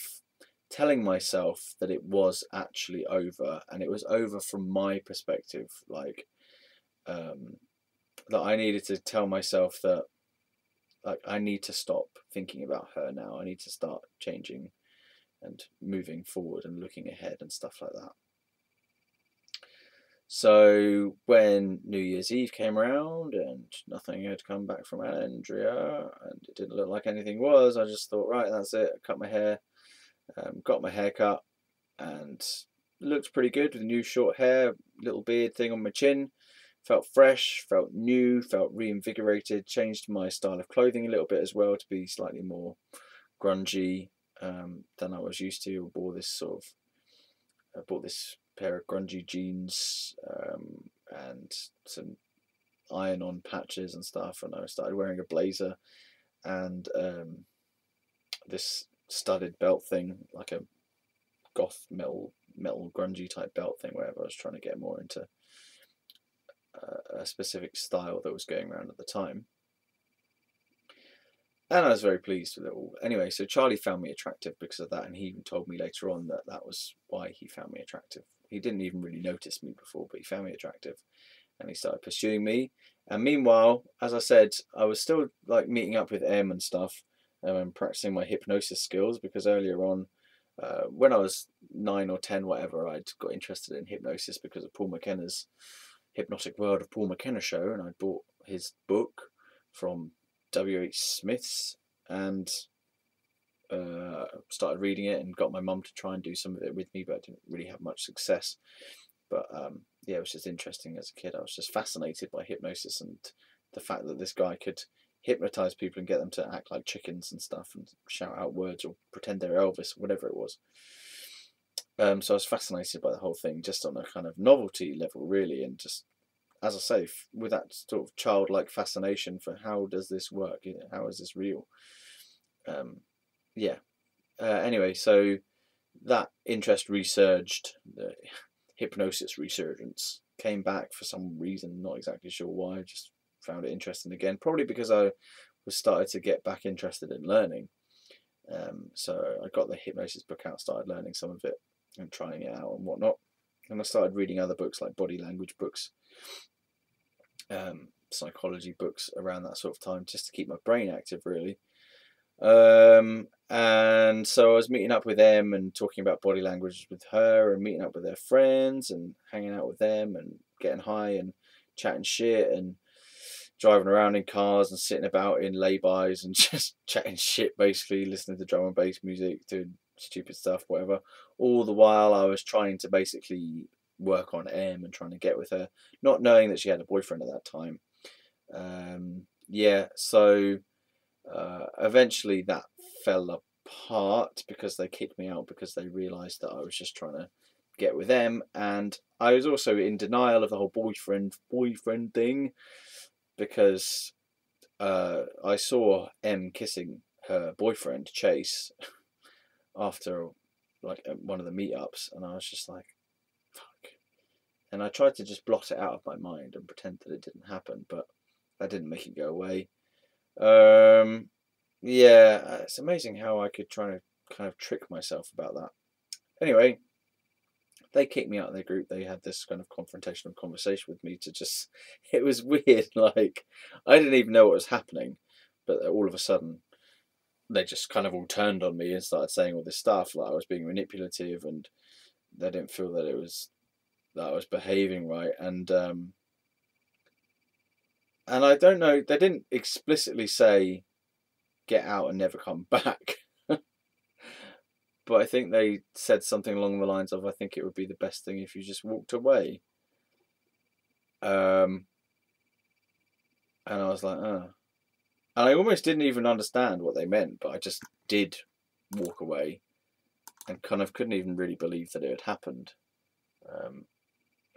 telling myself that it was actually over, and it was over from my perspective. Like, that I needed to tell myself that, like, I need to stop thinking about her now. I need to start changing and moving forward and looking ahead and stuff like that. So when New Year's Eve came around and nothing had come back from Andrea and it didn't look like anything was, I just thought, right, that's it. I cut my hair, got my hair cut, and looked pretty good with new short hair, little beard thing on my chin. Felt fresh, felt new, felt reinvigorated. Changed my style of clothing a little bit as well to be slightly more grungy than I was used to. I bought this pair of grungy jeans and some iron-on patches and stuff, and I started wearing a blazer and this studded belt thing, like a goth metal grungy type belt thing, wherever I was trying to get more into a specific style that was going around at the time. And I was very pleased with it all. Anyway, so Charlie found me attractive because of that, and he even told me later on that that was why he found me attractive. He didn't even really notice me before, but he found me attractive, and he started pursuing me. And meanwhile, as I said, I was still like meeting up with M and stuff, and practicing my hypnosis skills, because earlier on, when I was 9 or 10, whatever, I'd got interested in hypnosis because of Paul McKenna's Hypnotic World of Paul McKenna show, and I bought his book from W.H. Smith's and started reading it and got my mum to try and do some of it with me, but I didn't really have much success. But yeah, it was just interesting as a kid. I was just fascinated by hypnosis and the fact that this guy could hypnotize people and get them to act like chickens and stuff and shout out words or pretend they're Elvis, whatever it was. So I was fascinated by the whole thing, just on a kind of novelty level, really, and just, as I say, with that sort of childlike fascination for how does this work, how is this real? Yeah. Anyway, so that interest resurged, the hypnosis resurgence came back for some reason, not exactly sure why. Just found it interesting again, probably because I was started to get back interested in learning. So I got the hypnosis book out, started learning some of it and trying it out and whatnot. And I started reading other books like body language books, psychology books around that sort of time, just to keep my brain active, really. And so I was meeting up with them and talking about body language with her, and meeting up with their friends and hanging out with them and getting high and chatting shit and driving around in cars and sitting about in lay-bys and just chatting shit, basically listening to drum and bass music, doing stupid stuff, whatever. All the while I was trying to basically work on M and trying to get with her, not knowing that she had a boyfriend at that time. Yeah, so eventually that fell apart because they kicked me out because they realised that I was just trying to get with them, and I was also in denial of the whole boyfriend thing because I saw M kissing her boyfriend Chase after like one of the meetups, and I was just like, fuck. And I tried to just blot it out of my mind and pretend that it didn't happen, but that didn't make it go away. Yeah, it's amazing how I could try to kind of trick myself about that. Anyway, they kicked me out of their group. They had this kind of confrontational conversation with me to just, it was weird. Like, I didn't even know what was happening, but all of a sudden they just kind of all turned on me and started saying all this stuff, like I was being manipulative, and they didn't feel that I was behaving right. And I don't know, they didn't explicitly say get out and never come back. But I think they said something along the lines of, I think it would be the best thing if you just walked away. And I was like, oh. And I almost didn't even understand what they meant, but I just did walk away and kind of couldn't even really believe that it had happened.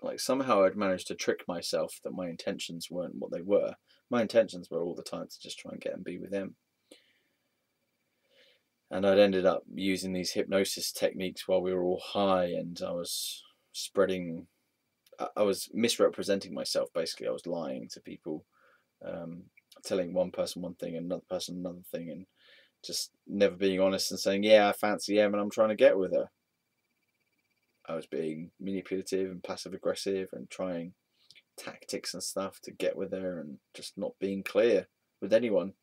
Like somehow I'd managed to trick myself that my intentions weren't what they were. My intentions were all the time to just try and get and be with them. And I'd ended up using these hypnosis techniques while we were all high, and I was misrepresenting myself, basically. I was lying to people, telling one person one thing and another person another thing, and just never being honest and saying, yeah, I fancy Em and I'm trying to get with her. I was being manipulative and passive aggressive and trying tactics and stuff to get with her and just not being clear with anyone.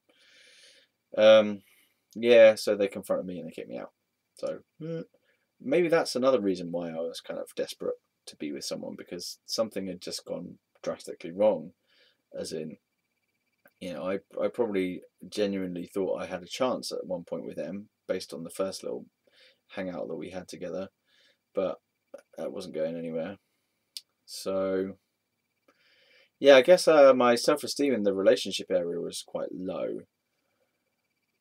Yeah, so they confronted me and they kicked me out. So maybe that's another reason why I was kind of desperate to be with someone, because something had just gone drastically wrong. As in, I probably genuinely thought I had a chance at one point with them based on the first little hangout that we had together, but that wasn't going anywhere. So yeah, I guess my self-esteem in the relationship area was quite low.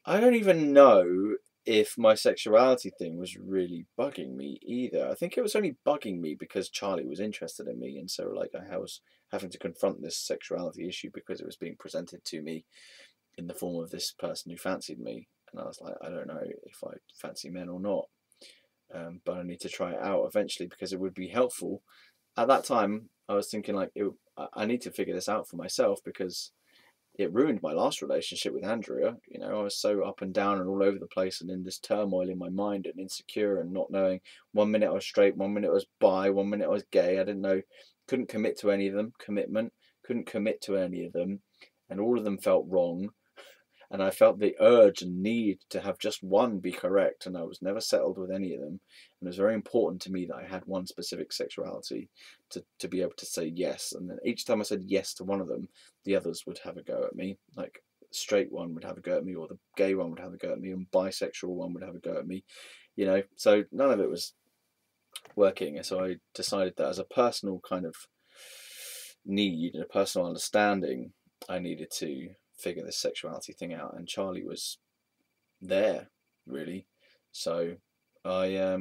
I don't even know if my sexuality thing was really bugging me either. I think it was only bugging me because Charlie was interested in me, and so like I was having to confront this sexuality issue because it was being presented to me in the form of this person who fancied me, and I was like, I don't know if I fancy men or not, but I need to try it out eventually because it would be helpful. At that time, I was thinking like, I need to figure this out for myself because it ruined my last relationship with Andrea. I was so up and down and all over the place and in this turmoil in my mind and insecure and not knowing. 1 minute I was straight, 1 minute I was bi, 1 minute I was gay. I didn't know, couldn't commit to any of them. Couldn't commit to any of them, and all of them felt wrong. And I felt the urge and need to have just one be correct, and I was never settled with any of them. And it was very important to me that I had one specific sexuality to be able to say yes. And then each time I said yes to one of them, the others would have a go at me. Like straight one would have a go at me, or the gay one would have a go at me, and bisexual one would have a go at me. So none of it was working. And so I decided that as a personal kind of need and a personal understanding, I needed to figure this sexuality thing out, and Charlie was there really. So I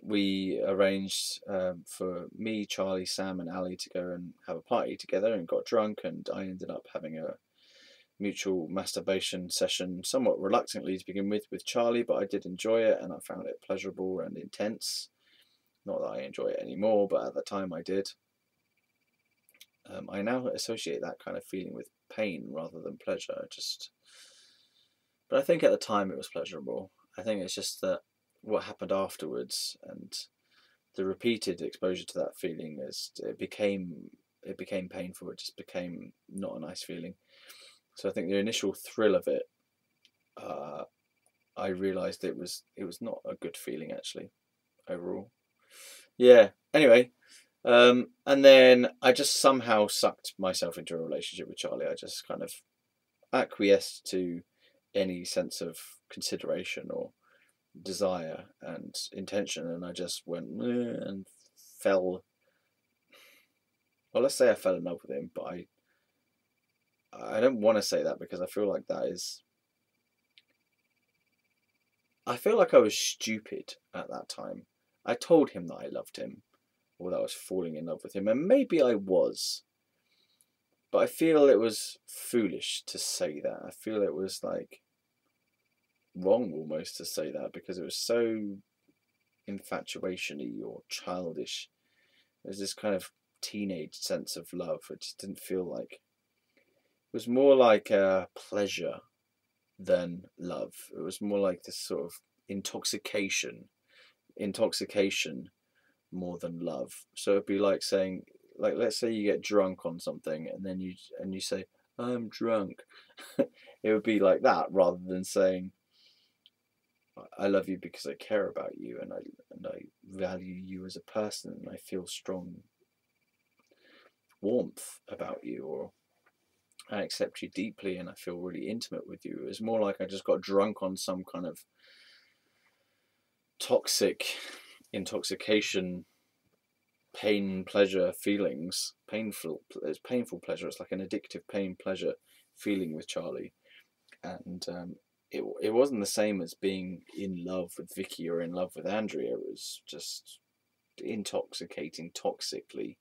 we arranged for me, Charlie, Sam and Ali to go and have a party together, and got drunk, and I ended up having a mutual masturbation session, somewhat reluctantly to begin with Charlie, but I did enjoy it and I found it pleasurable and intense. Not that I enjoy it anymore, but at the time I did. I now associate that kind of feeling with pain rather than pleasure. But I think at the time it was pleasurable. I think it's just that what happened afterwards and the repeated exposure to that feeling it became painful. It just became not a nice feeling. So I think the initial thrill of it, I realised it was not a good feeling actually overall. Yeah. Anyway. And then I just somehow sucked myself into a relationship with Charlie. I just kind of acquiesced to any sense of consideration or desire and intention, and I just went and fell. Well, let's say I fell in love with him, but I don't want to say that because I feel like I feel like I was stupid at that time. I told him that I loved him, or that I was falling in love with him, and maybe I was, but I feel it was foolish to say that. I feel it was like wrong almost to say that because it was so infatuation-y or childish. There's this kind of teenage sense of love. It just didn't feel like, it was more like a pleasure than love. It was more like this sort of intoxication more than love. So it'd be like saying, like, let's say you get drunk on something and then you say, I'm drunk. It would be like that rather than saying, I love you because I care about you and I value you as a person and I feel strong warmth about you, or I accept you deeply and I feel really intimate with you. It was more like I just got drunk on some kind of toxic intoxication, pain, pleasure feelings. It's painful pleasure. It's like an addictive pain pleasure feeling with Charlie, and it wasn't the same as being in love with Vicky or in love with Andrea. It was just intoxicating, toxically,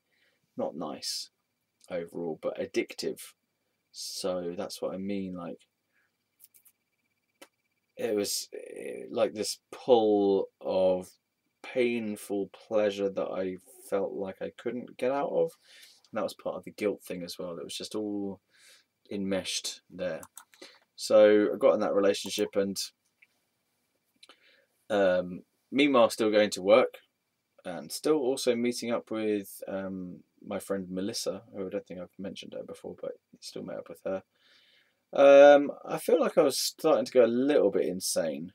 not nice overall, but addictive. So that's what I mean. Like, it was like this pull of painful pleasure that I felt like I couldn't get out of. And that was part of the guilt thing as well. It was just all enmeshed there. So I got in that relationship, and meanwhile still going to work and still also meeting up with my friend Melissa, who I don't think I've mentioned her before, but still met up with her. I feel like I was starting to go a little bit insane.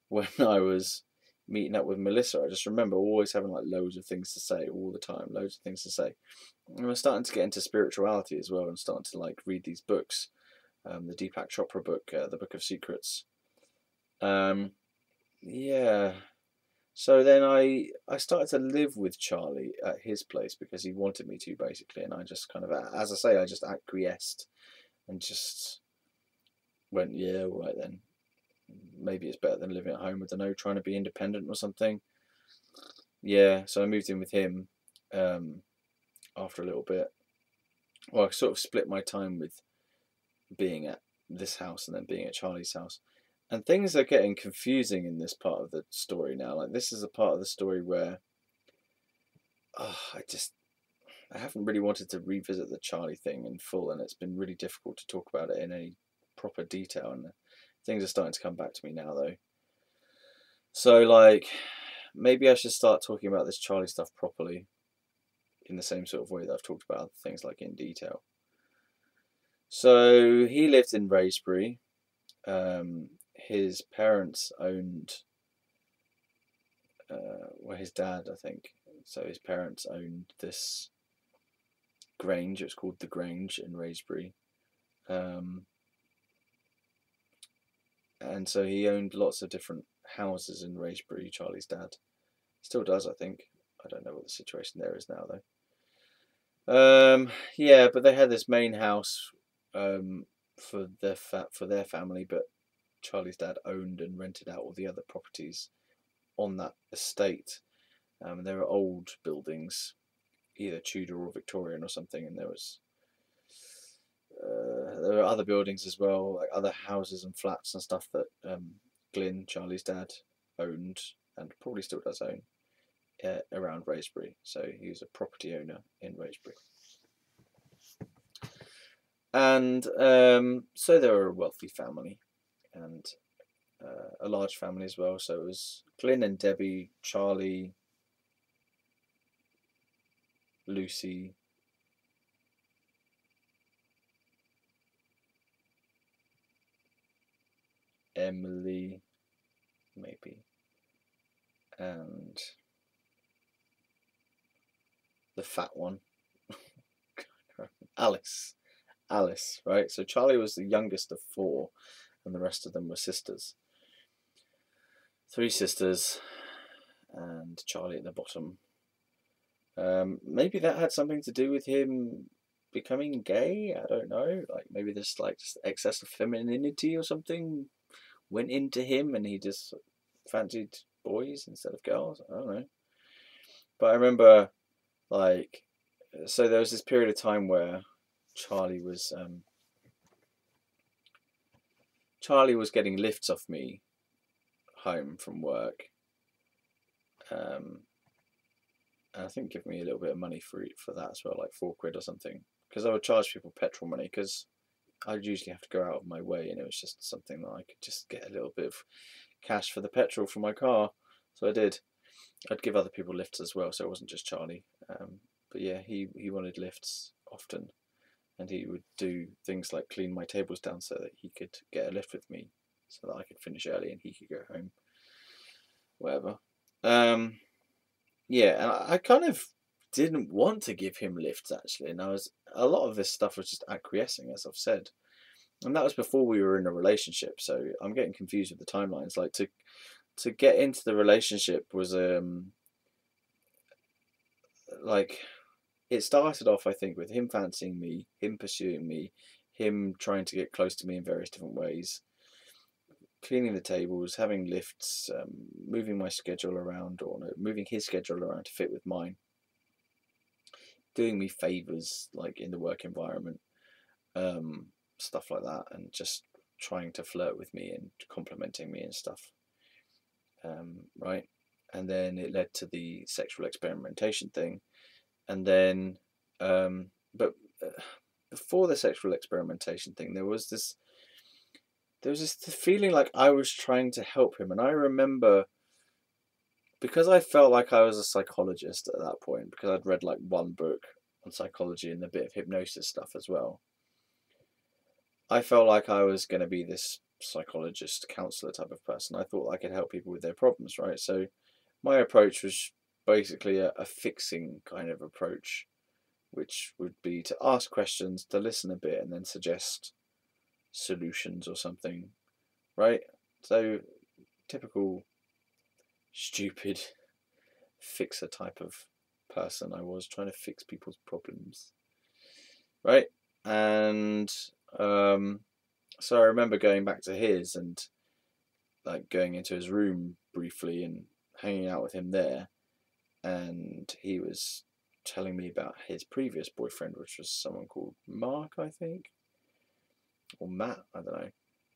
when I was meeting up with Melissa. I just remember always having like loads of things to say all the time, loads of things to say. And I was starting to get into spirituality as well, and starting to like read these books, the Deepak Chopra book, the Book of Secrets. Yeah. So then I started to live with Charlie at his place because he wanted me to, basically, and I just kind of, as I say, I just acquiesced and just went, yeah, all right then. Maybe it's better than living at home. I don't know, trying to be independent or something. Yeah, so I moved in with him after a little bit. Well, I sort of split my time with being at this house and then being at Charlie's house. And things are getting confusing in this part of the story now. Like, this is a part of the story where I haven't really wanted to revisit the Charlie thing in full, and it's been really difficult to talk about it in any proper detail. And things are starting to come back to me now, though. So, like, maybe I should start talking about this Charlie stuff properly in the same sort of way that I've talked about things like in detail. So he lived in Raysbury. His parents owned, well, his dad, I think. So his parents owned this Grange. It was called the Grange in Raysbury. And so he owned lots of different houses in Raysbury, Charlie's dad. Still does, I think. I don't know what the situation there is now, though. Yeah, but they had this main house for their family, but Charlie's dad owned and rented out all the other properties on that estate. There were old buildings, either Tudor or Victorian or something, and there were other buildings as well, like other houses and flats and stuff that Glyn, Charlie's dad, owned and probably still does own around Raysbury. So he was a property owner in Raysbury. And so they were a wealthy family and a large family as well. So it was Glyn and Debbie, Charlie, Lucy, Emily, maybe, and the fat one, Alice, right? So Charlie was the youngest of four, and the rest of them were sisters. 3 sisters, and Charlie at the bottom. Maybe that had something to do with him becoming gay. I don't know. Like maybe this like just excess of femininity or something went into him, and he just fancied boys instead of girls. I don't know. But I remember, like, so there was this period of time where Charlie was getting lifts off me home from work, and I think giving me a little bit of money for that as well, like £4 or something, because I would charge people petrol money because I'd usually have to go out of my way, and it was just something that I could just get a little bit of cash for the petrol for my car. So I did. I'd give other people lifts as well, so it wasn't just Charlie. But yeah, he wanted lifts often, and he would do things like clean my tables down so that he could get a lift with me, so that I could finish early and he could go home. Whatever. Yeah, and I kind of didn't want to give him lifts actually, and a lot of this stuff was just acquiescing, as I've said, and that was before we were in a relationship. So I'm getting confused with the timelines. Like to get into the relationship was like it started off, I think, with him fancying me, him pursuing me, him trying to get close to me in various different ways, cleaning the tables, having lifts, moving my schedule around, or no, moving his schedule around to fit with mine, doing me favors like in the work environment, stuff like that, and just trying to flirt with me and complimenting me and stuff, right? And then it led to the sexual experimentation thing, and then but before the sexual experimentation thing, there was this feeling like I was trying to help him. And I remember, because I felt like I was a psychologist at that point, because I'd read like one book on psychology and a bit of hypnosis stuff as well, I felt like I was going to be this psychologist, counselor type of person. I thought I could help people with their problems, right? So my approach was basically a fixing kind of approach, which would be to ask questions, to listen a bit, and then suggest solutions or something, right? So typical stupid fixer type of person I was, trying to fix people's problems, right? And so I remember going back to his and like going into his room briefly and hanging out with him there, and he was telling me about his previous boyfriend, which was someone called Mark, I think, or Matt, I don't know.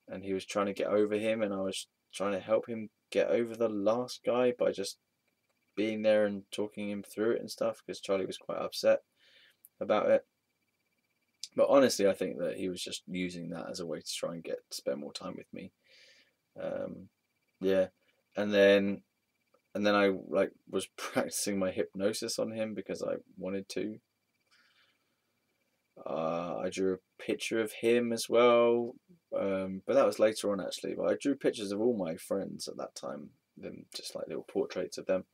And he was trying to get over him, and I was trying to help him get over the last guy by just being there and talking him through it and stuff, because Charlie was quite upset about it. But honestly, I think that he was just using that as a way to try and spend more time with me. Yeah, and then I like was practicing my hypnosis on him because I wanted to. I drew a picture of him as well, but that was later on actually. But I drew pictures of all my friends at that time, them just like little portraits of them.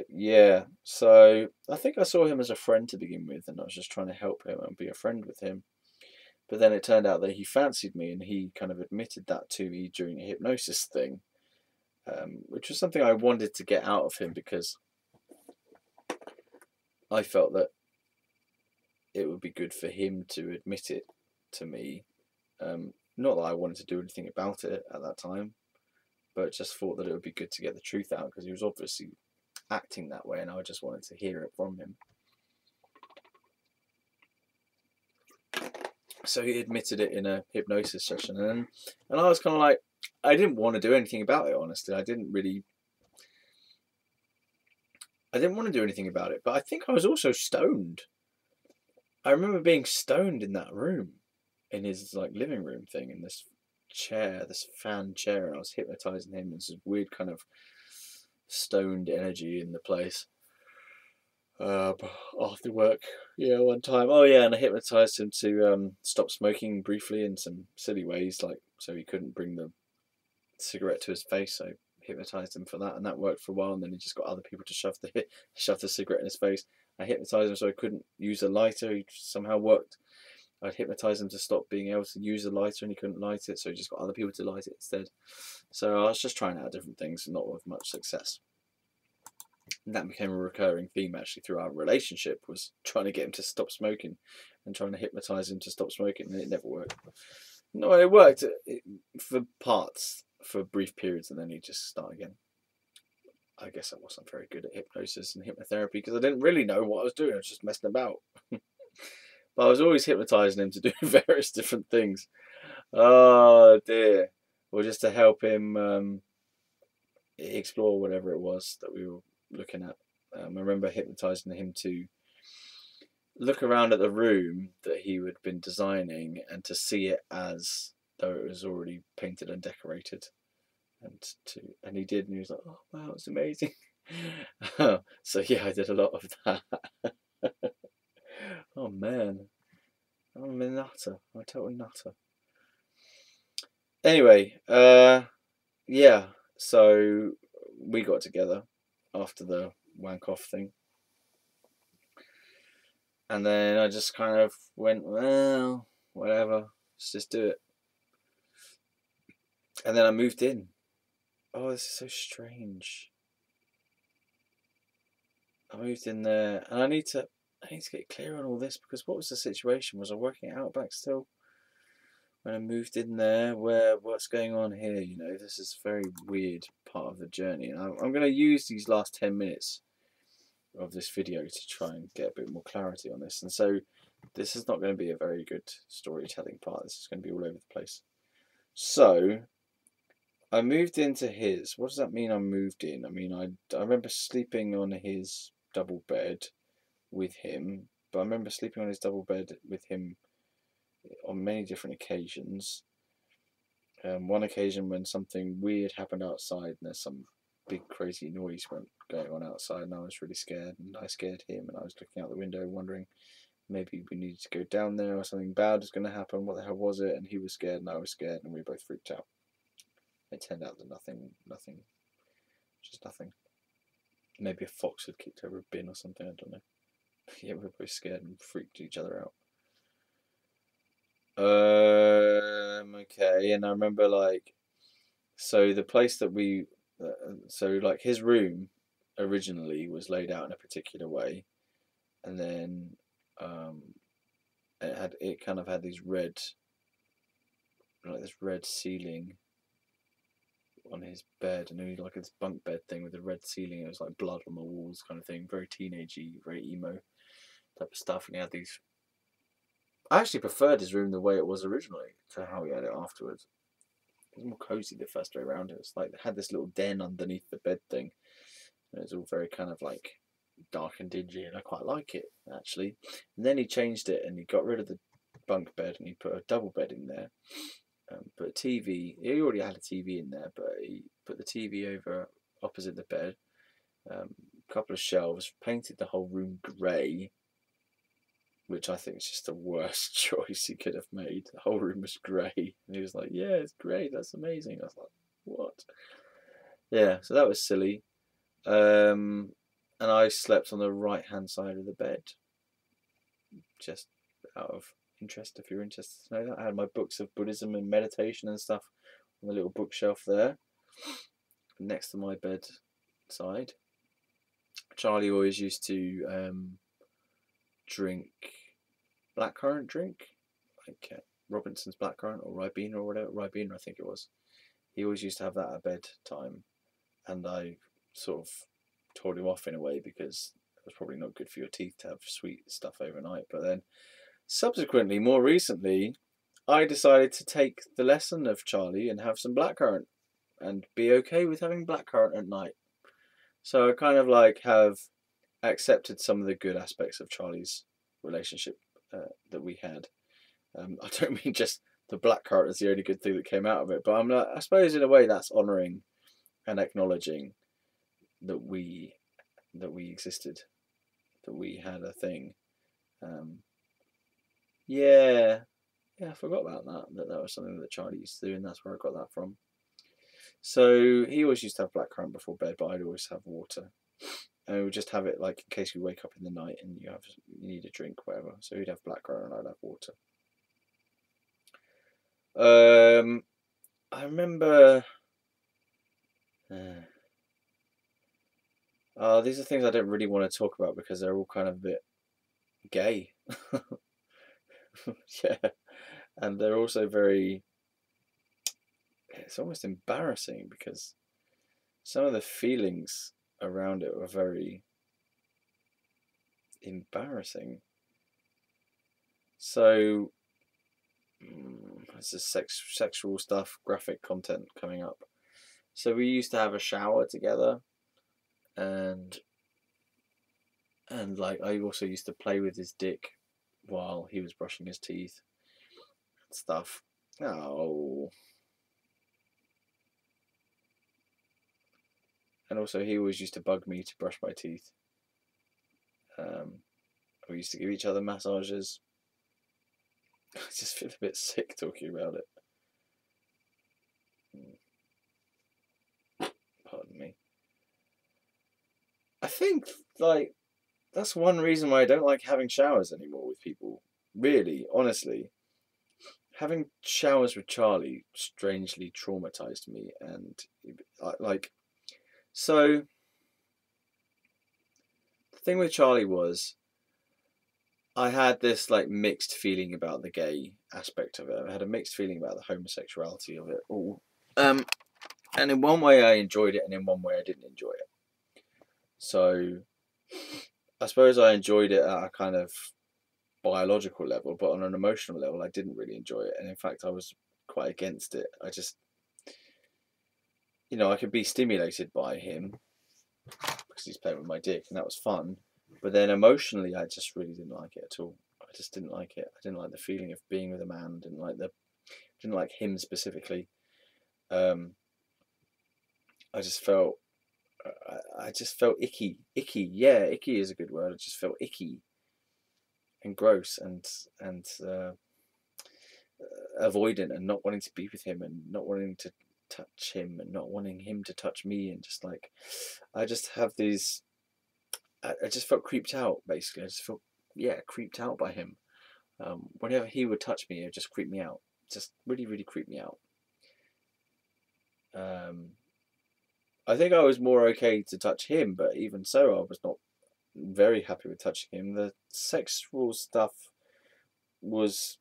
Yeah, so I think I saw him as a friend to begin with, and I was just trying to help him and be a friend with him. But then it turned out that he fancied me, and he kind of admitted that to me during a hypnosis thing, which was something I wanted to get out of him because I felt that it would be good for him to admit it to me. Not that I wanted to do anything about it at that time, but just thought that it would be good to get the truth out because he was obviously acting that way, and I just wanted to hear it from him. So he admitted it in a hypnosis session, and I was kind of like, I didn't want to do anything about it, honestly. I didn't want to do anything about it, but I think I was also stoned. I remember being stoned in that room, in his like living room thing, in this chair, this fan chair, and I was hypnotizing him. There's this weird kind of stoned energy in the place. After work, yeah, one time. Oh yeah, and I hypnotized him to stop smoking briefly in some silly ways, like so he couldn't bring the cigarette to his face. So I hypnotized him for that, and that worked for a while. And then he just got other people to shove the cigarette in his face. I hypnotized him so he couldn't use a lighter. He somehow worked. I'd hypnotise him to stop being able to use a lighter, and he couldn't light it, so he just got other people to light it instead. So I was just trying out different things, not with much success. And that became a recurring theme actually through our relationship, was trying to get him to stop smoking and trying to hypnotise him to stop smoking, and it never worked. No, it worked for parts, for brief periods, and then he'd just start again. I guess I wasn't very good at hypnosis and hypnotherapy because I didn't really know what I was doing. I was just messing about. But I was always hypnotising him to do various different things. Oh dear. Or just to help him explore whatever it was that we were looking at. I remember hypnotising him to look around at the room that he had been designing and to see it as though it was already painted and decorated. And he did, and he was like, "Oh wow, it's amazing." So yeah, I did a lot of that. Oh man, I'm a nutter. I'm a total nutter. Anyway, yeah. So we got together after the wank off thing, and then I just kind of went, well, whatever, let's just do it. And then I moved in. Oh, this is so strange. I moved in there, and I need to get clear on all this because what was the situation? Was I working it out back still? When I moved in there, what's going on here? You know, this is a very weird part of the journey. And I'm going to use these last 10 minutes of this video to try and get a bit more clarity on this. And so this is not going to be a very good storytelling part. This is going to be all over the place. So I moved into his. What does that mean? I moved in. I mean, I remember sleeping on his double bed with him, but I remember sleeping on his double bed with him on many different occasions. One occasion when something weird happened outside, and there's some big crazy noise going on outside, and I was really scared, and I scared him, and I was looking out the window wondering maybe we needed to go down there or something bad was going to happen. What the hell was it? And he was scared and I was scared and we both freaked out. It turned out that nothing, just nothing. Maybe a fox had kicked over a bin or something, I don't know. Yeah, we were both scared and freaked each other out. Okay, and I remember like, so the place that we, so like his room originally was laid out in a particular way, and then it kind of had these red, like this red ceiling on his bed, and he had like this bunk bed thing with a red ceiling. It was like blood on the walls, kind of thing, very teenagey, very emo type of stuff. And he had these. I actually preferred his room the way it was originally to how he had it afterwards. It was more cozy the first way around. It was like it had this little den underneath the bed thing. And it was all very kind of like dark and dingy, and I quite like it actually. And then he changed it, and he got rid of the bunk bed, and he put a double bed in there. Put a TV. He already had a TV in there, but he put the TV over opposite the bed. A couple of shelves. Painted the whole room grey, which I think is just the worst choice he could have made. The whole room was grey, and he was like, "Yeah, it's great. That's amazing." I was like, "What?" Yeah, so that was silly. And I slept on the right-hand side of the bed, just out of interest, if you're interested to know that. I had my books of Buddhism and meditation and stuff on the little bookshelf there, next to my bedside. Charlie always used to drink blackcurrant drink, like Robinson's blackcurrant or Ribena or whatever, Ribena I think it was. He always used to have that at bedtime, and I sort of told him off in a way because it was probably not good for your teeth to have sweet stuff overnight. But then subsequently, more recently, I decided to take the lesson of Charlie and have some blackcurrant and be okay with having blackcurrant at night. So I kind of like have accepted some of the good aspects of Charlie's relationship that we had. I don't mean just the blackcurrant is the only good thing that came out of it, but I suppose in a way that's honouring and acknowledging that we existed, that we had a thing. Yeah, I forgot about that. That was something that Charlie used to do, and that's where I got that from. So he always used to have blackcurrant before bed, but I'd always have water. And we would just have it like in case you wake up in the night and you need a drink, whatever. So he'd have blackcurrant and I'd have water. I remember. These are things I don't really want to talk about because they're all kind of a bit gay. Yeah, and they're also very. It's almost embarrassing because some of the feelings around it were very embarrassing. So, this is sexual stuff, graphic content coming up. So we used to have a shower together, and like I also used to play with his dick while he was brushing his teeth and stuff. Oh. And also he always used to bug me to brush my teeth. We used to give each other massages. I just feel a bit sick talking about it. Pardon me. I think like that's one reason why I don't like having showers anymore with people. Really, honestly, having showers with Charlie strangely traumatized me, and like, so the thing with Charlie was I had this like mixed feeling about the gay aspect of it. I had a mixed feeling about the homosexuality of it all. And in one way I enjoyed it, and in one way I didn't enjoy it. So I suppose I enjoyed it at a kind of biological level, but on an emotional level I didn't really enjoy it. And in fact I was quite against it. I just, I could be stimulated by him because he's playing with my dick, and that was fun. But then emotionally I just really didn't like it at all. I just didn't like it. I didn't like the feeling of being with a man. Didn't like him specifically. I just felt icky. Yeah, icky is a good word. I just felt icky. gross and avoidant and not wanting to be with him and not wanting to touch him and not wanting him to touch me, and just like I just have these. I just felt creeped out. Basically, I just felt creeped out by him. Whenever he would touch me, it just creeped me out. Just really, really creeped me out. I think I was more okay to touch him, but even so, I was not very happy with touching him. The sexual stuff was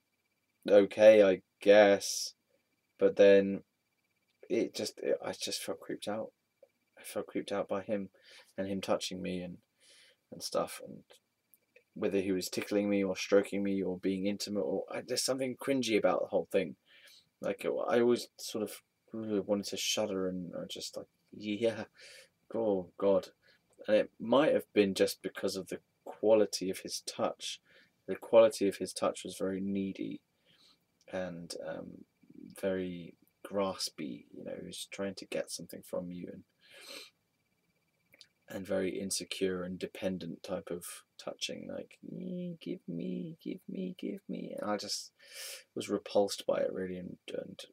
okay, I guess, but then I just felt creeped out. I felt creeped out by him and him touching me and stuff, and whether he was tickling me or stroking me or being intimate, or there's something cringy about the whole thing. Like I always sort of wanted to shudder and just like, yeah, oh God. And it might have been just because of the quality of his touch. The quality of his touch was very needy and very graspy. You know, he was trying to get something from you, and very insecure and dependent type of touching, like give me, give me, give me. And I just was repulsed by it really, and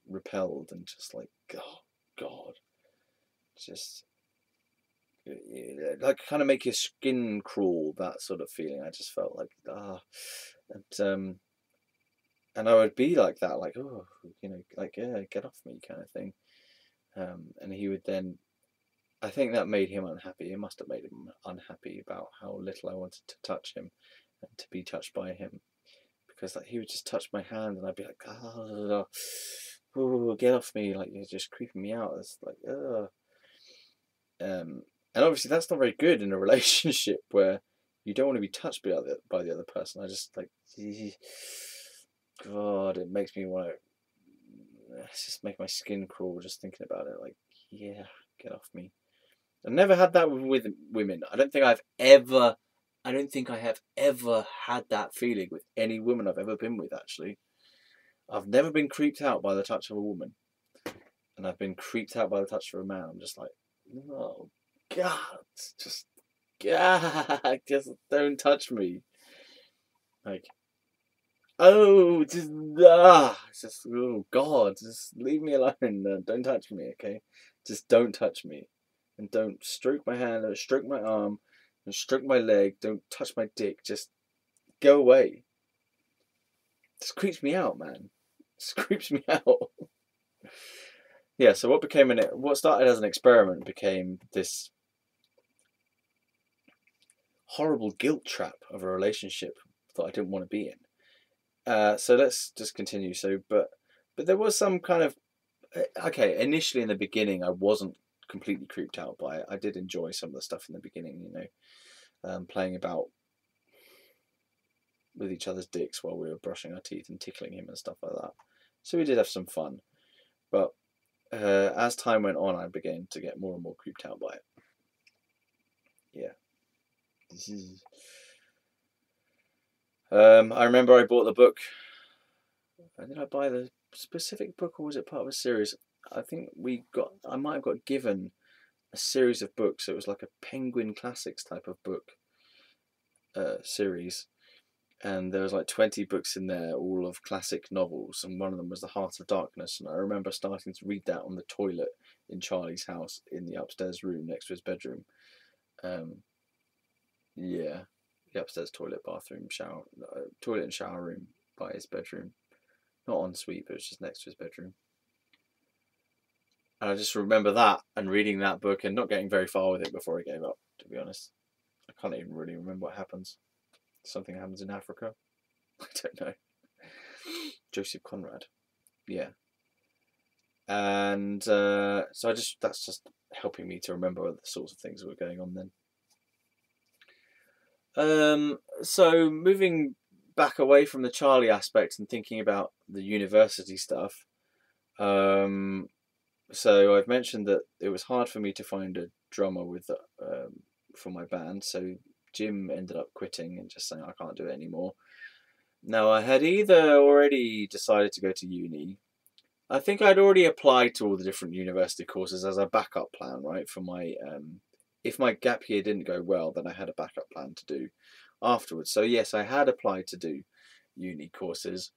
repelled, and just like, oh God, just like kind of make your skin crawl, that sort of feeling. I just felt like and I would be like that, like, oh, you know, like, yeah, get off me kind of thing. And he would then, I think that made him unhappy. It must have made him unhappy about how little I wanted to touch him and to be touched by him, because like he would just touch my hand and I'd be like, oh, get off me, like you're just creeping me out. It's like, and obviously that's not very good in a relationship where you don't want to be touched by the other person. I just like, God, it makes me want to. It's just make my skin crawl just thinking about it. Like, yeah, get off me. I've never had that with women. I don't think I have ever had that feeling with any woman I've ever been with, actually. I've never been creeped out by the touch of a woman. And I've been creeped out by the touch of a man. I'm just like, oh, God, just don't touch me. Like, oh, just, oh, God, just leave me alone. Don't touch me, okay? Just don't touch me. And don't stroke my hand, don't stroke my arm, don't stroke my leg, don't touch my dick. Just go away. This creeps me out, man. This creeps me out. Yeah, so what started as an experiment became this horrible guilt trap of a relationship that I didn't want to be in. So let's just continue. So, but there was some kind of, okay, initially in the beginning, I wasn't completely creeped out by it. I did enjoy some of the stuff in the beginning, you know, playing about with each other's dicks while we were brushing our teeth and tickling him and stuff like that. So we did have some fun. But as time went on, I began to get more and more creeped out by it. Yeah. I remember I bought the book. Did I buy the specific book, or was it part of a series? I think I might have got given a series of books. It was like a Penguin Classics type of book series, and there was like 20 books in there, all of classic novels, and one of them was The Heart of Darkness. And I remember starting to read that on the toilet in Charlie's house in the upstairs room next to his bedroom. Yeah, the upstairs toilet, bathroom, shower, toilet and shower room by his bedroom. Not en suite, but it's just next to his bedroom. And I just remember that and reading that book and not getting very far with it before I gave up, to be honest. I can't even really remember what happens. Something happens in Africa. I don't know. Joseph Conrad. Yeah. And so that's just helping me to remember the sorts of things that were going on then. So moving back away from the Charlie aspect and thinking about the university stuff. So I've mentioned that it was hard for me to find a drummer for my band. So Jim ended up quitting and just saying I can't do it anymore. Now I had either already decided to go to uni. I think I'd already applied to all the different university courses as a backup plan, right, for my if my gap year didn't go well, then I had a backup plan to do afterwards. So yes, I had applied to do uni courses,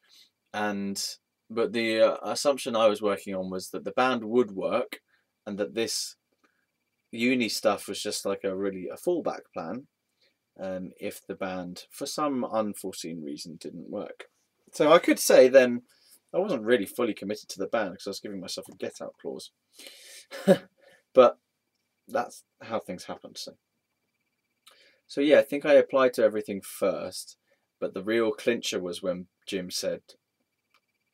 but the assumption I was working on was that the band would work, and that this uni stuff was just like a fallback plan, if the band for some unforeseen reason didn't work. So I could say then I wasn't really fully committed to the band because I was giving myself a get out clause. But that's how things happened. So yeah, I think I applied to everything first, but the real clincher was when Jim said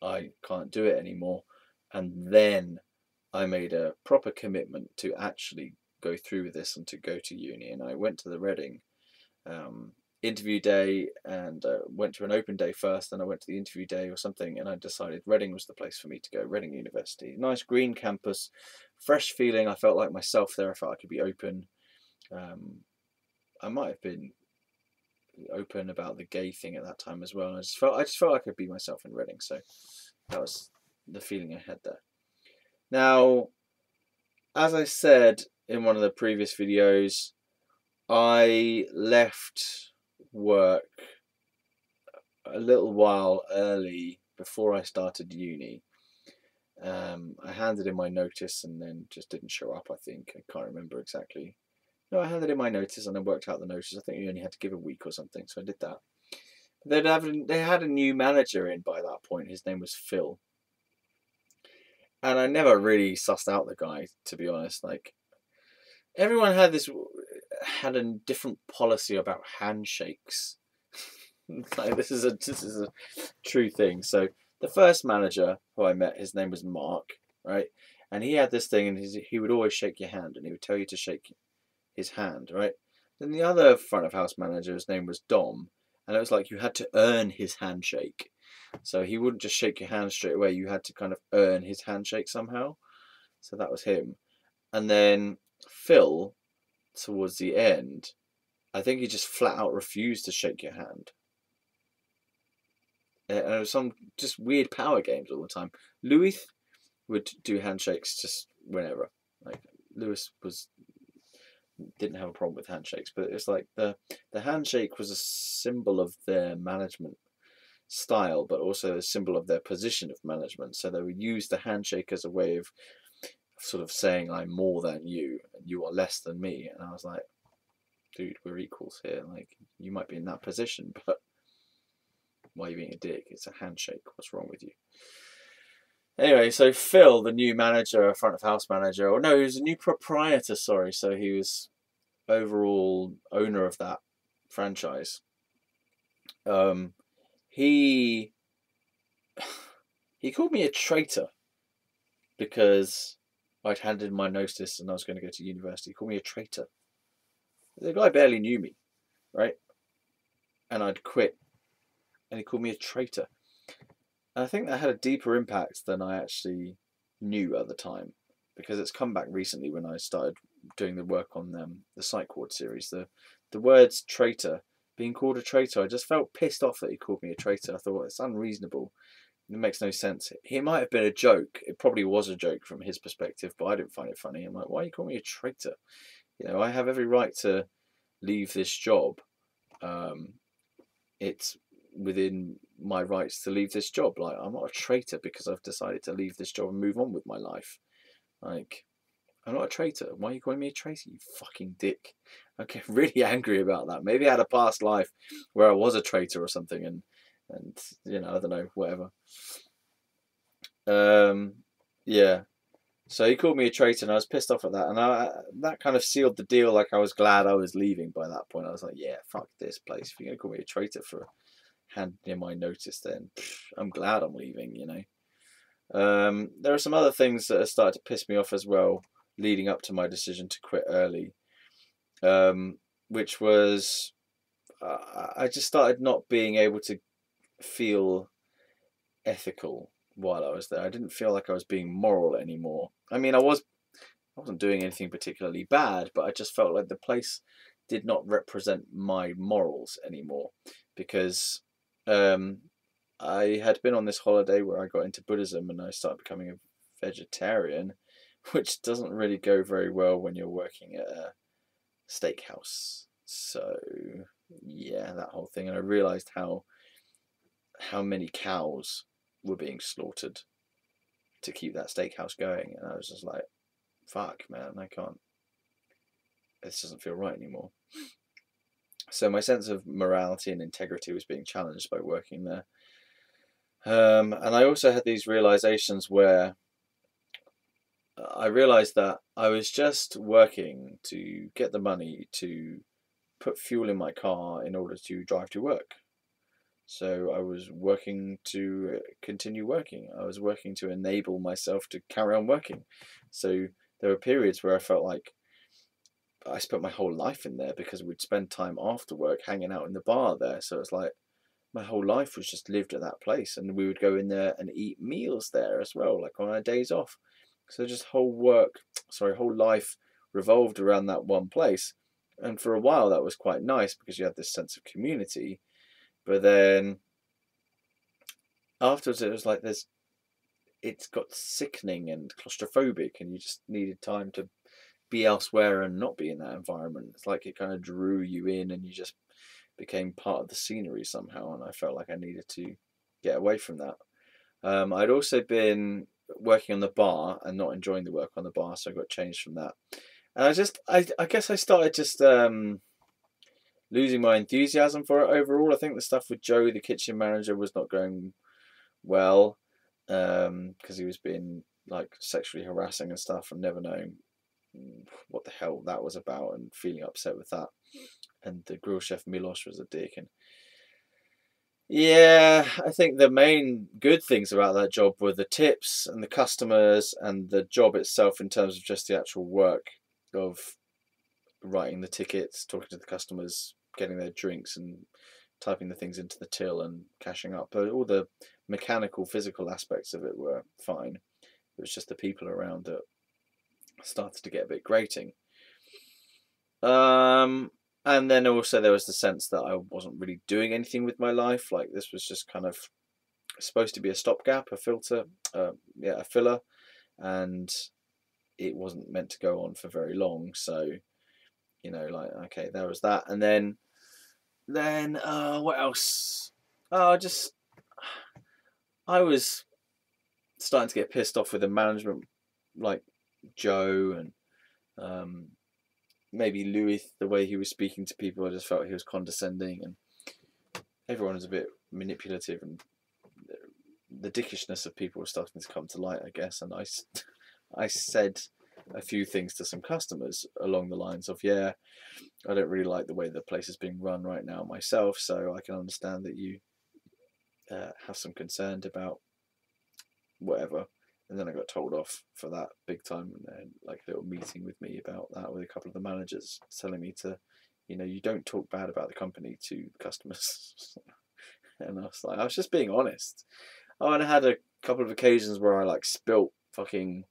I can't do it anymore, and then I made a proper commitment to actually go through with this and to go to uni. And I went to the Reading interview day, and went to an open day first, then I went to the interview day or something, and I decided Reading was the place for me to go. Reading University, nice green campus, fresh feeling. I felt like myself there. I felt I could be open. I might have been open about the gay thing at that time as well. And I just felt I could be myself in Reading. So that was the feeling I had there. Now, as I said in one of the previous videos, I left work a little while early before I started uni. I handed in my notice and then just didn't show up, I think. I can't remember exactly. No, I handed in my notice and I worked out the notice. I think you only had to give a week or something, so I did that. They had a new manager in by that point. His name was Phil. And I never really sussed out the guy, to be honest. Like, everyone had a different policy about handshakes. Like, this is a true thing. So the first manager who I met, his name was Mark, right? And he had this thing, and he would always shake your hand, and he would tell you to shake his hand, right? Then the other front of house manager, his name was Dom, and it was like you had to earn his handshake. So he wouldn't just shake your hand straight away. You had to kind of earn his handshake somehow. So that was him. And then Phil, towards the end, I think he just flat out refused to shake your hand. And it was some just weird power games all the time. Louis would do handshakes just whenever. Like, Lewis didn't have a problem with handshakes, but it's like the handshake was a symbol of their management style, but also a symbol of their position of management. So they would use the handshake as a way of sort of saying, I'm more than you and you are less than me. And I was like, dude, we're equals here. Like, you might be in that position, but why are you being a dick? It's a handshake. What's wrong with you? Anyway, so Phil, the new manager, front of house manager, or no, he was a new proprietor, sorry. So he was overall owner of that franchise. He called me a traitor because I'd handed in my notice and I was going to go to university. He called me a traitor. The guy barely knew me, right? And I'd quit, and he called me a traitor. And I think that had a deeper impact than I actually knew at the time, because it's come back recently when I started doing the work on the Psych Ward series. The words traitor, being called a traitor, I just felt pissed off that he called me a traitor. I thought, it's unreasonable. It makes no sense. It might have been a joke. It probably was a joke from his perspective, but I didn't find it funny. I'm like, why are you calling me a traitor? You know, I have every right to leave this job. It's within my rights to leave this job. Like, I'm not a traitor because I've decided to leave this job and move on with my life. Like, I'm not a traitor. Why are you calling me a traitor, you fucking dick? I get really angry about that. Maybe I had a past life where I was a traitor or something, and you know, I don't know, whatever. Yeah. So he called me a traitor, and I was pissed off at that, and that kind of sealed the deal. Like, I was glad I was leaving by that point. I was like, yeah, fuck this place. If you're gonna call me a traitor for handing in my notice, then I'm glad I'm leaving, you know. There are some other things that have started to piss me off as well, leading up to my decision to quit early, which was I just started not being able to feel ethical while I was there. I didn't feel like I was being moral anymore. I mean, I wasn't doing anything particularly bad, but I just felt like the place did not represent my morals anymore, because I had been on this holiday where I got into Buddhism and I started becoming a vegetarian, which doesn't really go very well when you're working at steakhouse. So yeah, that whole thing, and I realised how many cows were being slaughtered to keep that steakhouse going, and I was just like, fuck, man, I can't. This doesn't feel right anymore. So my sense of morality and integrity was being challenged by working there. And I also had these realizations where I realized that I was just working to get the money to put fuel in my car in order to drive to work. So I was working to continue working. I was working to enable myself to carry on working. So there were periods where I felt like I spent my whole life in there because we'd spend time after work hanging out in the bar there. So it's like my whole life was just lived at that place, and we would go in there and eat meals there as well, like on our days off. So just whole life revolved around that one place. And for a while that was quite nice because you had this sense of community. But then afterwards it was like it's got sickening and claustrophobic, and you just needed time to be elsewhere and not be in that environment. It's like it kind of drew you in and you just became part of the scenery somehow, and I felt like I needed to get away from that. I'd also been working on the bar and not enjoying the work on the bar, so I got changed from that. And I guess I started just losing my enthusiasm for it overall. I think the stuff with Joe, the kitchen manager, was not going well because he was being like sexually harassing and stuff, and never knowing what the hell that was about and feeling upset with that. And the grill chef Milos was a dick. And yeah, I think the main good things about that job were the tips and the customers and the job itself in terms of just the actual work of writing the tickets, talking to the customers, getting their drinks and typing the things into the till and cashing up. But all the mechanical, physical aspects of it were fine. It was just the people around that started to get a bit grating. And then also there was the sense that I wasn't really doing anything with my life. Like this was just kind of supposed to be a stopgap, a filter, a filler, and it wasn't meant to go on for very long. So, like, okay, there was that. And then what else? Oh, I was starting to get pissed off with the management, like Joe and maybe Louis, the way he was speaking to people. I just felt he was condescending, and everyone was a bit manipulative, and the dickishness of people was starting to come to light, I guess. And I said a few things to some customers along the lines of, yeah, I don't really like the way the place is being run right now myself, so I can understand that you have some concern about whatever. And then I got told off for that big time, and then like a little meeting with me about that with a couple of the managers telling me to, you don't talk bad about the company to customers. And I was just being honest. Oh, and I had a couple of occasions where I like spilt fucking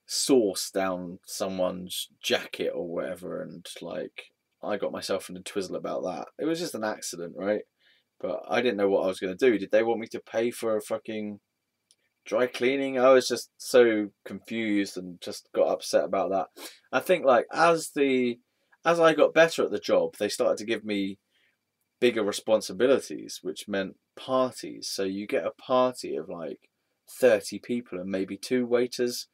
sauce down someone's jacket or whatever, and like I got myself in a twizzle about that. It was just an accident, right? But I didn't know what I was going to do. Did they want me to pay for a fucking dry cleaning? I was just so confused and just got upset about that. I think like as I got better at the job, they started to give me bigger responsibilities, which meant parties. So you get a party of like 30 people and maybe two waiters,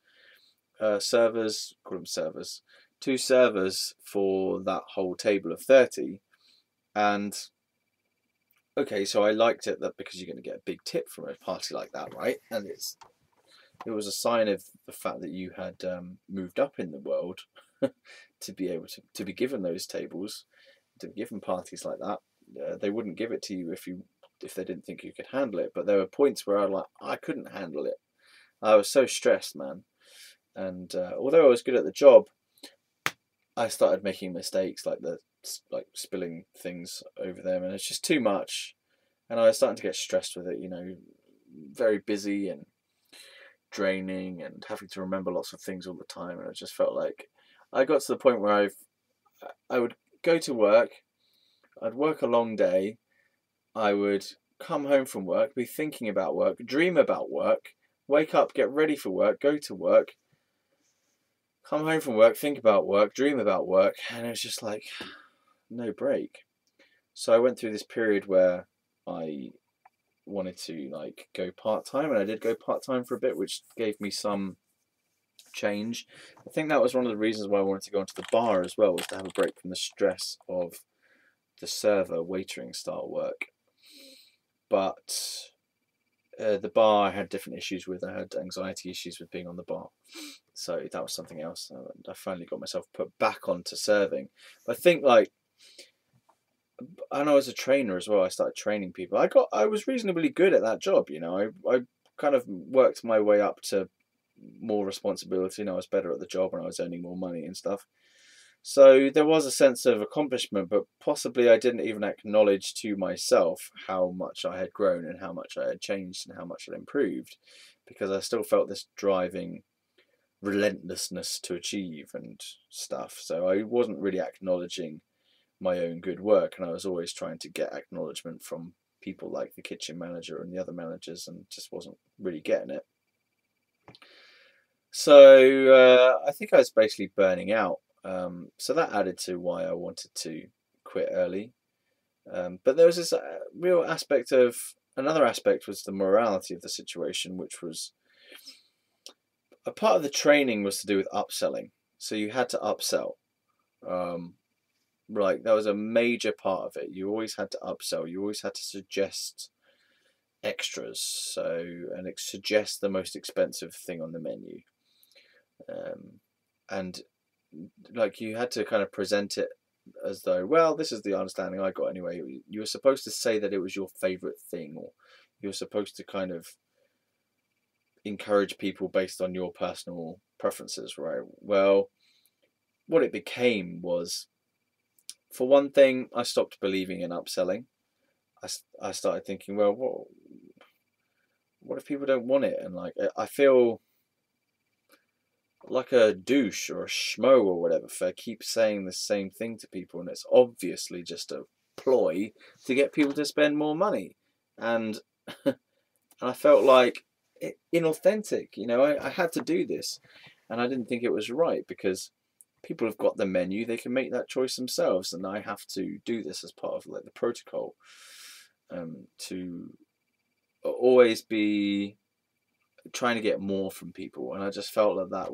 servers, call them servers, two servers for that whole table of 30. And okay, so I liked it that because you're going to get a big tip from a party like that, right? And it was a sign of the fact that you had moved up in the world to be able to be given those tables, to be given parties like that. They wouldn't give it to you if they didn't think you could handle it. But there were points where I couldn't handle it. I was so stressed, man. And although I was good at the job, I started making mistakes like spilling things over them, and it's just too much. And I was starting to get stressed with it, very busy and draining and having to remember lots of things all the time. And I just felt like I got to the point where I would go to work, I'd work a long day, I would come home from work, be thinking about work, dream about work, wake up, get ready for work, go to work, come home from work, think about work, dream about work, and it was just like no break. So I went through this period where I wanted to like go part-time, and I did go part-time for a bit, which gave me some change. I think that was one of the reasons why I wanted to go into the bar as well, was to have a break from the stress of the server waitering style work. But the bar I had different issues with. I had anxiety issues with being on the bar, so that was something else. I finally got myself put back onto serving. But I think like, and I was a trainer as well. I started training people. I was reasonably good at that job. You know, I kind of worked my way up to more responsibility, and I was better at the job, and I was earning more money and stuff. So there was a sense of accomplishment, but possibly I didn't even acknowledge to myself how much I had grown and how much I had changed and how much I'd improved, because I still felt this driving relentlessness to achieve and stuff. So I wasn't really acknowledging my own good work, and I was always trying to get acknowledgement from people like the kitchen manager and the other managers, and just wasn't really getting it. So I think I was basically burning out. So that added to why I wanted to quit early. But there was this real aspect of, another aspect was the morality of the situation, which was a part of the training was to do with upselling. So you had to upsell. Like that was a major part of it. You always had to upsell. You always had to suggest extras. So, and suggest the most expensive thing on the menu. And like you had to kind of present it as though, well, this is the understanding I got anyway. You were supposed to say that it was your favorite thing, or you were supposed to kind of encourage people based on your personal preferences, right? Well, what it became was, for one thing, I stopped believing in upselling. I started thinking, well, what if people don't want it? And like, I feel like a douche or a schmo or whatever for keep saying the same thing to people, and it's obviously just a ploy to get people to spend more money. And and I felt like inauthentic, you know. I had to do this, and I didn't think it was right, because people have got the menu, they can make that choice themselves, and I have to do this as part of like the protocol, to always be trying to get more from people. And I just felt that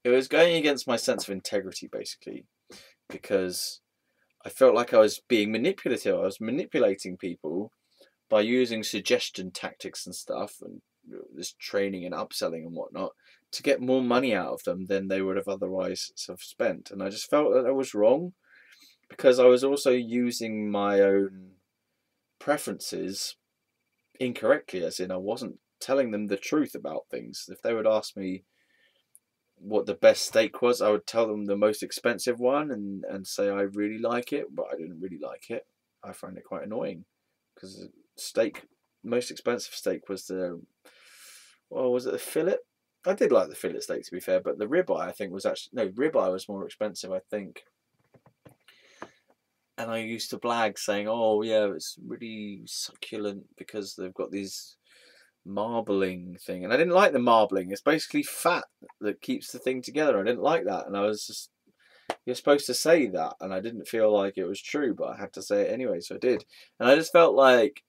it was going against my sense of integrity, basically, because I felt like I was being manipulative. I was manipulating people by using suggestion tactics and stuff, and this training and upselling and whatnot, to get more money out of them than they would have otherwise have spent. And I just felt that I was wrong, because I was also using my own preferences incorrectly, as in I wasn't telling them the truth about things. If they would ask me what the best steak was, I would tell them the most expensive one, and say I really like it, but I didn't really like it. I find it quite annoying, because steak, most expensive steak was was it the fillet? I did like the fillet steak, to be fair, but the ribeye, I think, was actually, no, ribeye was more expensive, I think. And I used to blag saying, oh yeah, it's really succulent because they've got these marbling thing, and I didn't like the marbling. It's basically fat that keeps the thing together. I didn't like that, and I was just, you're supposed to say that, and I didn't feel like it was true, but I had to say it anyway, so I did. And I just felt like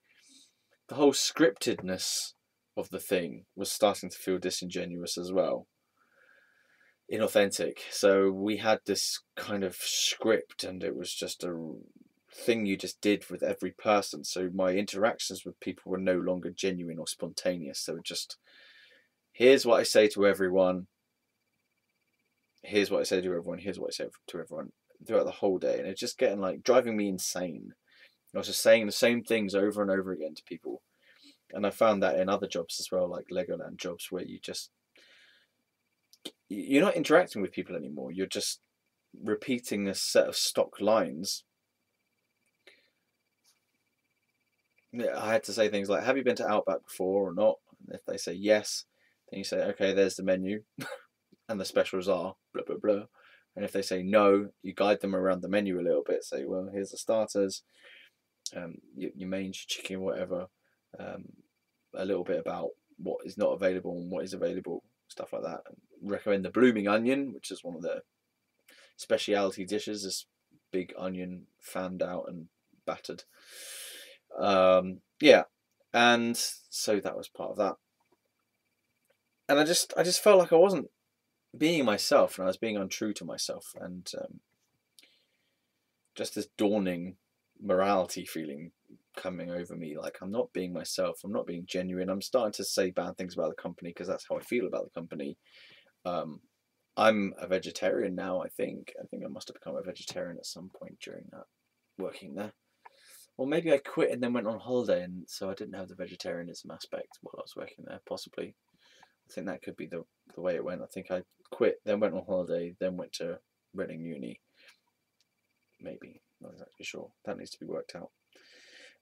the whole scriptedness of the thing was starting to feel disingenuous as well, inauthentic. So we had this kind of script, and it was just a thing you just did with every person. So my interactions with people were no longer genuine or spontaneous. They were just, here's what I say to everyone, here's what I say to everyone, here's what I say to everyone, throughout the whole day. And it's just getting like, driving me insane. I was just saying the same things over and over again to people. And I found that in other jobs as well, like Legoland jobs, where you're not interacting with people anymore. You're just repeating a set of stock lines. I had to say things like, have you been to Outback before or not? And if they say yes, then you say, okay, there's the menu. And the specials are blah, blah, blah. And if they say no, you guide them around the menu a little bit. Say, well, here's the starters, your main, chicken, whatever. A little bit about what is not available and what is available, stuff like that. And recommend the blooming onion, which is one of the specialty dishes. This big onion fanned out and battered. Yeah, and so that was part of that. And I just felt like I wasn't being myself, and I was being untrue to myself, and just this dawning morality feeling coming over me, like I'm not being myself, I'm not being genuine. I'm starting to say bad things about the company because that's how I feel about the company. I'm a vegetarian now. I think I must have become a vegetarian at some point during that working there. Or maybe I quit and then went on holiday, and so I didn't have the vegetarianism aspect while I was working there, possibly. I think that could be the way it went. I think I quit, then went on holiday, then went to Reading Uni. Maybe, not exactly sure. That needs to be worked out.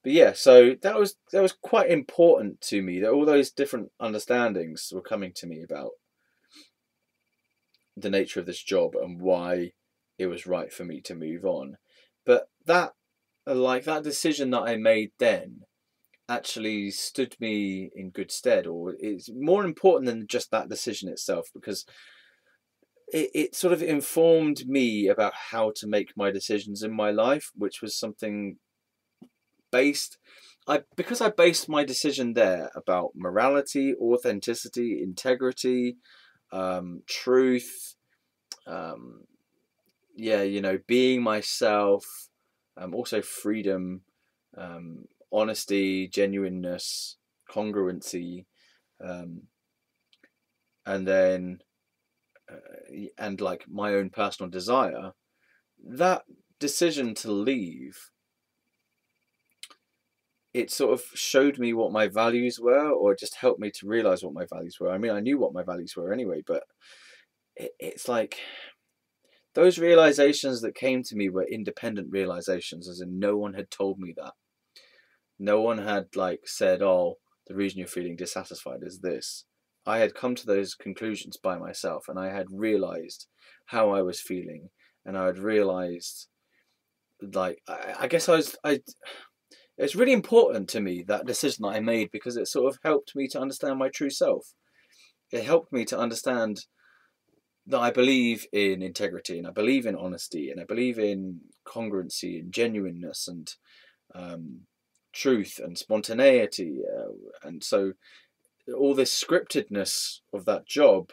But yeah, so that was quite important to me, that all those different understandings were coming to me about the nature of this job and why it was right for me to move on. But that decision that I made then actually stood me in good stead, or it's more important than just that decision itself, because it sort of informed me about how to make my decisions in my life, which was something because I based my decision there about morality, authenticity, integrity, truth, being myself, also freedom, honesty, genuineness, congruency, and then and like my own personal desire. That decision to leave, it sort of showed me what my values were, or it just helped me to realize what my values were. I mean, I knew what my values were anyway, but it's like those realizations that came to me were independent realizations, as in no one had told me that. No one had said, oh, the reason you're feeling dissatisfied is this. I had come to those conclusions by myself, and I had realized how I was feeling, and I had realized, I guess it's really important to me, that decision that I made, because it sort of helped me to understand my true self. It helped me to understand that I believe in integrity, and I believe in honesty, and I believe in congruency and genuineness, and truth and spontaneity, and so all this scriptedness of that job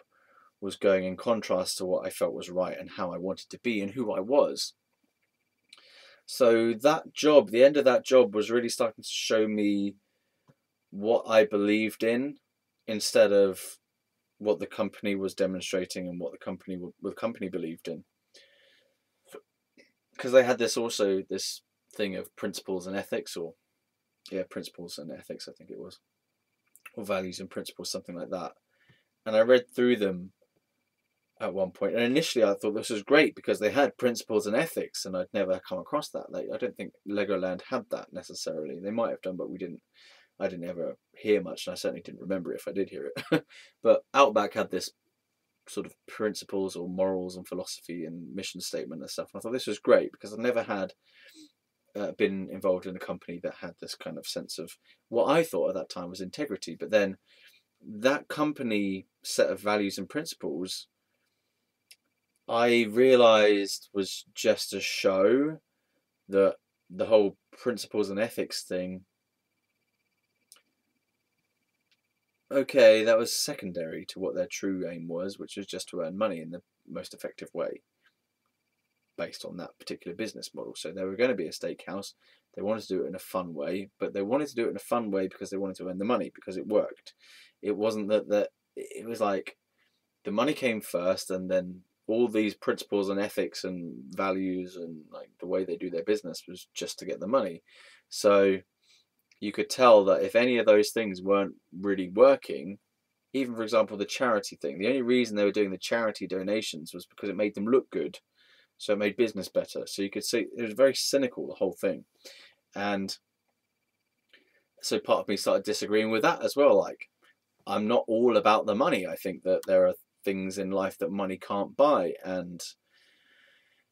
was going in contrast to what I felt was right and how I wanted to be and who I was. So that job, the end of that job, was really starting to show me what I believed in, instead of what the company was demonstrating and what the company believed in. Because they had this thing of principles and ethics, principles and ethics, I think it was, or values and principles, something like that. And I read through them at one point, and initially I thought this was great because they had principles and ethics, and I'd never come across that. I don't think Legoland had that necessarily. They might have done, but I didn't ever hear much, and I certainly didn't remember it if I did hear it. But Outback had this sort of principles or morals and philosophy and mission statement and stuff. And I thought this was great because I never had been involved in a company that had this kind of sense of what I thought at that time was integrity. But then that company set of values and principles, I realized, was just a show. That the whole principles and ethics thing, okay, that was secondary to what their true aim was, which was just to earn money in the most effective way based on that particular business model. So they were going to be a steakhouse. They wanted to do it in a fun way, but they wanted to do it in a fun way because they wanted to earn the money, because it worked. It wasn't that it was like the money came first, and then all these principles and ethics and values and the way they do their business was just to get the money. So you could tell that if any of those things weren't really working, even for example the charity thing, the only reason they were doing the charity donations was because it made them look good, so it made business better. So you could see it was very cynical, the whole thing. And so part of me started disagreeing with that as well. I'm not all about the money. I think that there are things in life that money can't buy, and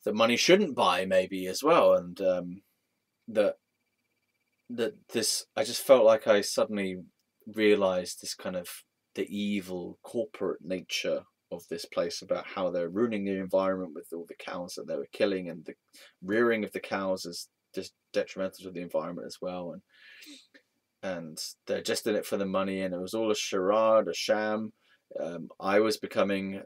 that money shouldn't buy maybe as well, and I just felt like I suddenly realized this kind of the evil corporate nature of this place about how they're ruining the environment with all the cows that they were killing, and the rearing of the cows is just detrimental to the environment as well, and they're just in it for the money, and it was all a charade, a sham. I was becoming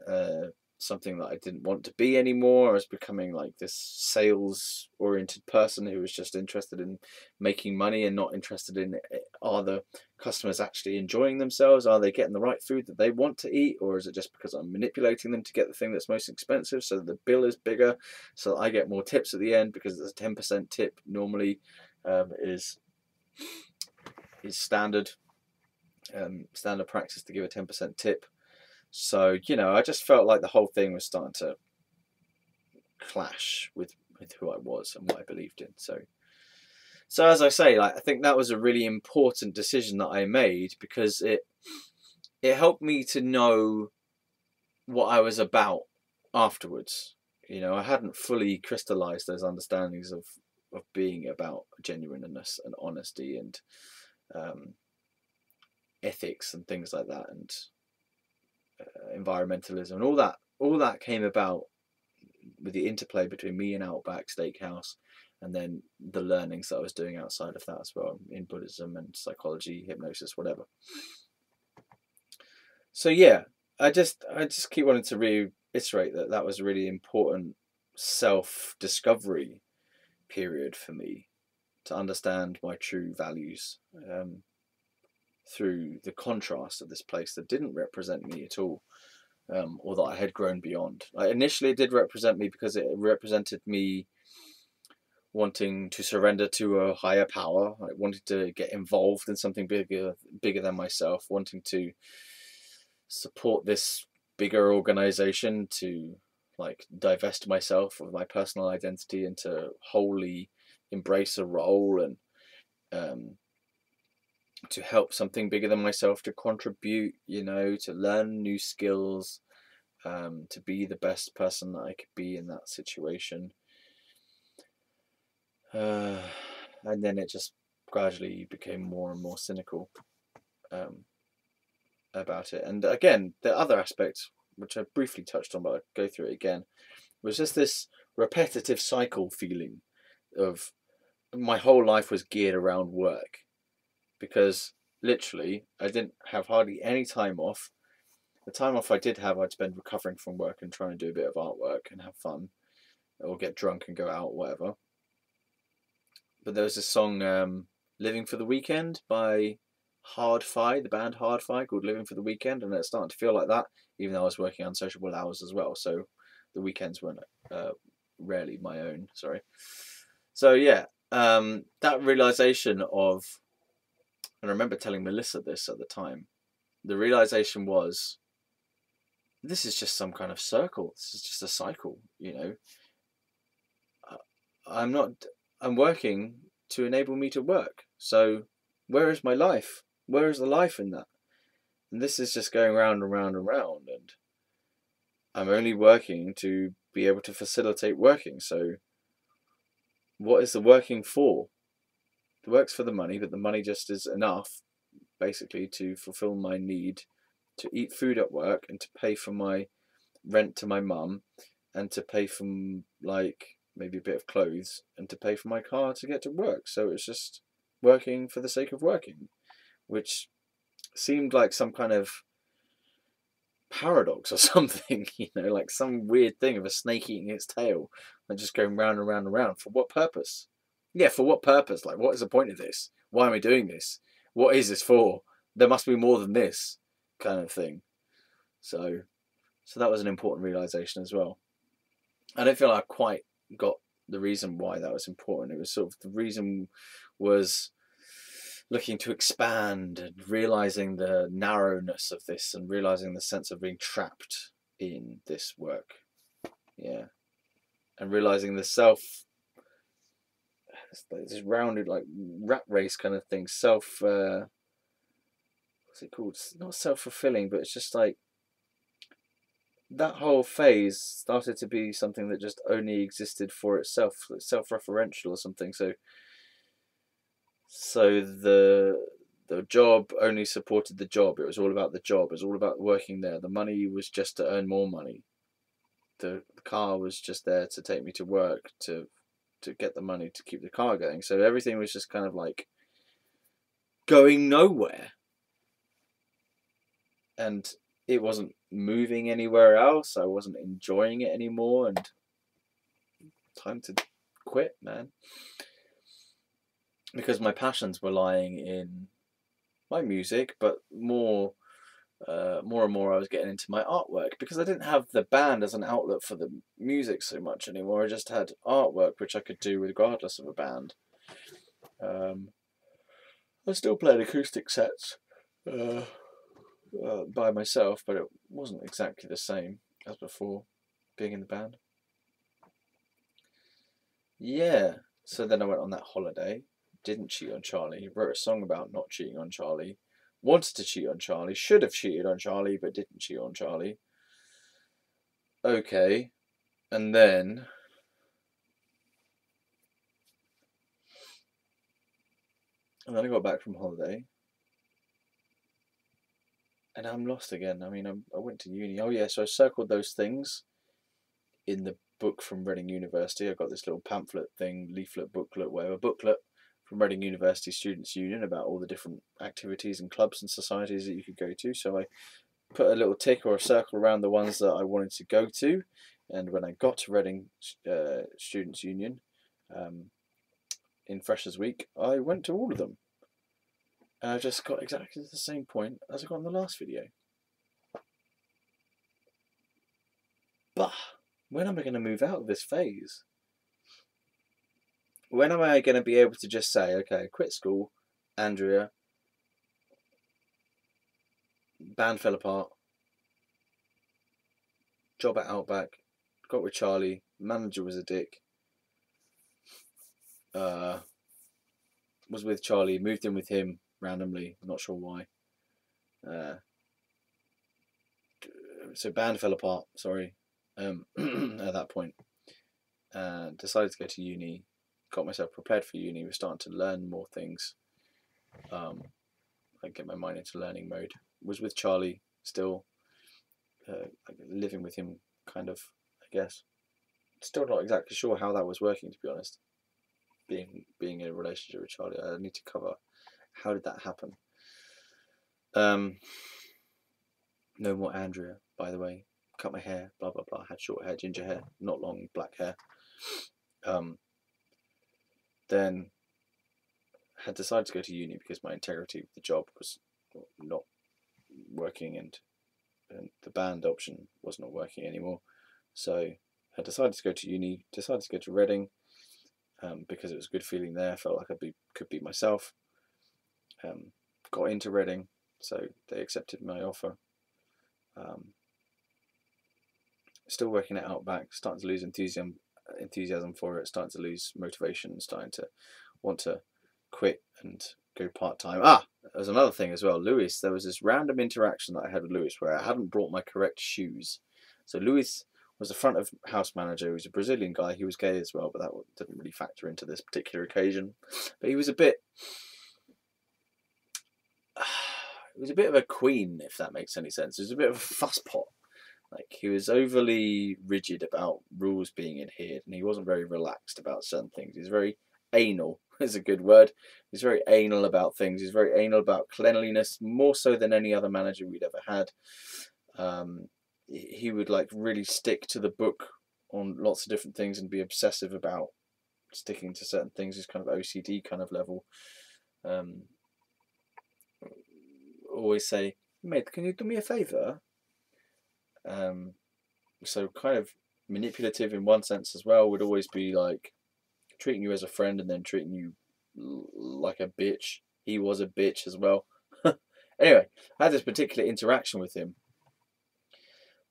something that I didn't want to be anymore. I was becoming like this sales oriented person who was just interested in making money and not interested in, are the customers actually enjoying themselves? Are they getting the right food that they want to eat? Or is it just because I'm manipulating them to get the thing that's most expensive so the bill is bigger, so that I get more tips at the end, because it's a 10% tip normally is standard practice to give a 10% tip. So, you know, I just felt like the whole thing was starting to clash with who I was and what I believed in. So as I say, like, I think that was a really important decision that I made, because it helped me to know what I was about afterwards. You know, I hadn't fully crystallized those understandings of being about genuineness and honesty and ethics and things like that, and environmentalism, and all that came about with the interplay between me and Outback Steakhouse, and then the learnings that I was doing outside of that as well, in Buddhism and psychology, hypnosis, whatever. So yeah, I just keep wanting to reiterate that was a really important self-discovery period for me, to understand my true values through the contrast of this place that didn't represent me at all, or that I had grown beyond. Like, initially, it did represent me because it represented me wanting to surrender to a higher power, like wanting to get involved in something bigger than myself, wanting to support this bigger organization, to like divest myself of my personal identity and to wholly embrace a role, and to help something bigger than myself, to contribute, you know, to learn new skills, to be the best person that I could be in that situation. And then it just gradually became more and more cynical about it. And again, the other aspect, which I briefly touched on, but I'll go through it again, was just this repetitive cycle feeling of my whole life was geared around work, because literally I didn't have hardly any time off. The time off I did have, I'd spend recovering from work and trying to do a bit of artwork and have fun, or get drunk and go out, whatever. But there was this song, Living for the Weekend by Hard-Fi, the band Hard-Fi, called Living for the Weekend, and it's starting to feel like that, even though I was working unsociable hours as well, so the weekends weren't rarely my own, sorry. So yeah, that realization of, and I remember telling Melissa this at the time, the realization was, this is just some kind of circle, this is just a cycle, you know. I'm working to enable me to work, so where is my life? Where is the life in that? And this is just going round and round and round, and I'm only working to be able to facilitate working, so what is the working for? The work's for the money, but the money just is enough, basically, to fulfill my need to eat food at work and to pay for my rent to my mum, and to pay for, like, maybe a bit of clothes, and to pay for my car to get to work. So it's just working for the sake of working, which seemed like some kind of paradox or something, you know, like some weird thing of a snake eating its tail and just going round and round and round. For what purpose? Yeah, for what purpose? Like, what is the point of this? Why am I doing this? What is this for? There must be more than this, kind of thing. So that was an important realization as well. I don't feel I quite got the reason why that was important. It was sort of, the reason was looking to expand and realizing the narrowness of this, and realizing the sense of being trapped in this work. Yeah. And realizing the this rounded, like, rat race kind of thing, what's it called? It's not self-fulfilling, but it's just like, that whole phase started to be something that just only existed for itself, self-referential or something. So the the job only supported the job. It was all about the job. It was all about working there. The money was just to earn more money. The car was just there to take me to work, to get the money to keep the car going. So everything was just kind of like going nowhere. And it wasn't moving anywhere else. I wasn't enjoying it anymore. And time to quit, man. Because my passions were lying in my music, but more and more I was getting into my artwork, because I didn't have the band as an outlet for the music so much anymore. I just had artwork which I could do regardless of a band. I still played acoustic sets by myself, but it wasn't exactly the same as before being in the band. Yeah, so then I went on that holiday, didn't cheat on Charlie, wrote a song about not cheating on Charlie, wanted to cheat on Charlie, should have cheated on Charlie, but didn't cheat on Charlie. Okay, and then I got back from holiday, and I'm lost again. I mean, I went to uni. Oh yeah, so I circled those things in the book from Reading University. I got this little pamphlet thing, leaflet, booklet, whatever, booklet from Reading University Students' Union about all the different activities and clubs and societies that you could go to. So I put a little tick or a circle around the ones that I wanted to go to, and when I got to Reading Students' Union in Freshers Week, I went to all of them. And I just got exactly the same point as I got in the last video. But when am I going to move out of this phase? When am I going to be able to just say, okay, quit school, Andrea, band fell apart, job at Outback, got with Charlie, manager was a dick, was with Charlie, moved in with him randomly, not sure why. So band fell apart, sorry, at that point. Decided to go to uni, got myself prepared for uni, was starting to learn more things. I get my mind into learning mode. Was with Charlie still, living with him, kind of, I guess. Still not exactly sure how that was working, to be honest. Being in a relationship with Charlie, I need to cover how did that happen. No more Andrea, by the way. Cut my hair, blah blah blah. Had short hair, ginger hair, not long black hair. Then had decided to go to uni because my integrity with the job was not working, and the band option was not working anymore. So I decided to go to uni, decided to go to Reading, because it was a good feeling there. I felt like I could be myself. Got into Reading, so they accepted my offer. Still working at Outback, starting to lose enthusiasm for it, starting to lose motivation, starting to want to quit and go part-time. There's another thing as well. Lewis, there was this random interaction that I had with Lewis where I hadn't brought my correct shoes. So Lewis was the front of house manager. He was a Brazilian guy. He was gay as well, but that didn't really factor into this particular occasion. But he was a bit of a queen, if that makes any sense. He was a bit of a fusspot. Like, he was overly rigid about rules being adhered, and he wasn't very relaxed about certain things. He's very anal, is a good word. He's very anal about things. He's very anal about cleanliness, more so than any other manager we'd ever had. He would like really stick to the book on lots of different things and be obsessive about sticking to certain things. He's kind of OCD kind of level. Always say, mate, can you do me a favour? So kind of manipulative in one sense as well. Would always be like treating you as a friend and then treating you like a bitch. He was a bitch as well. Anyway, I had this particular interaction with him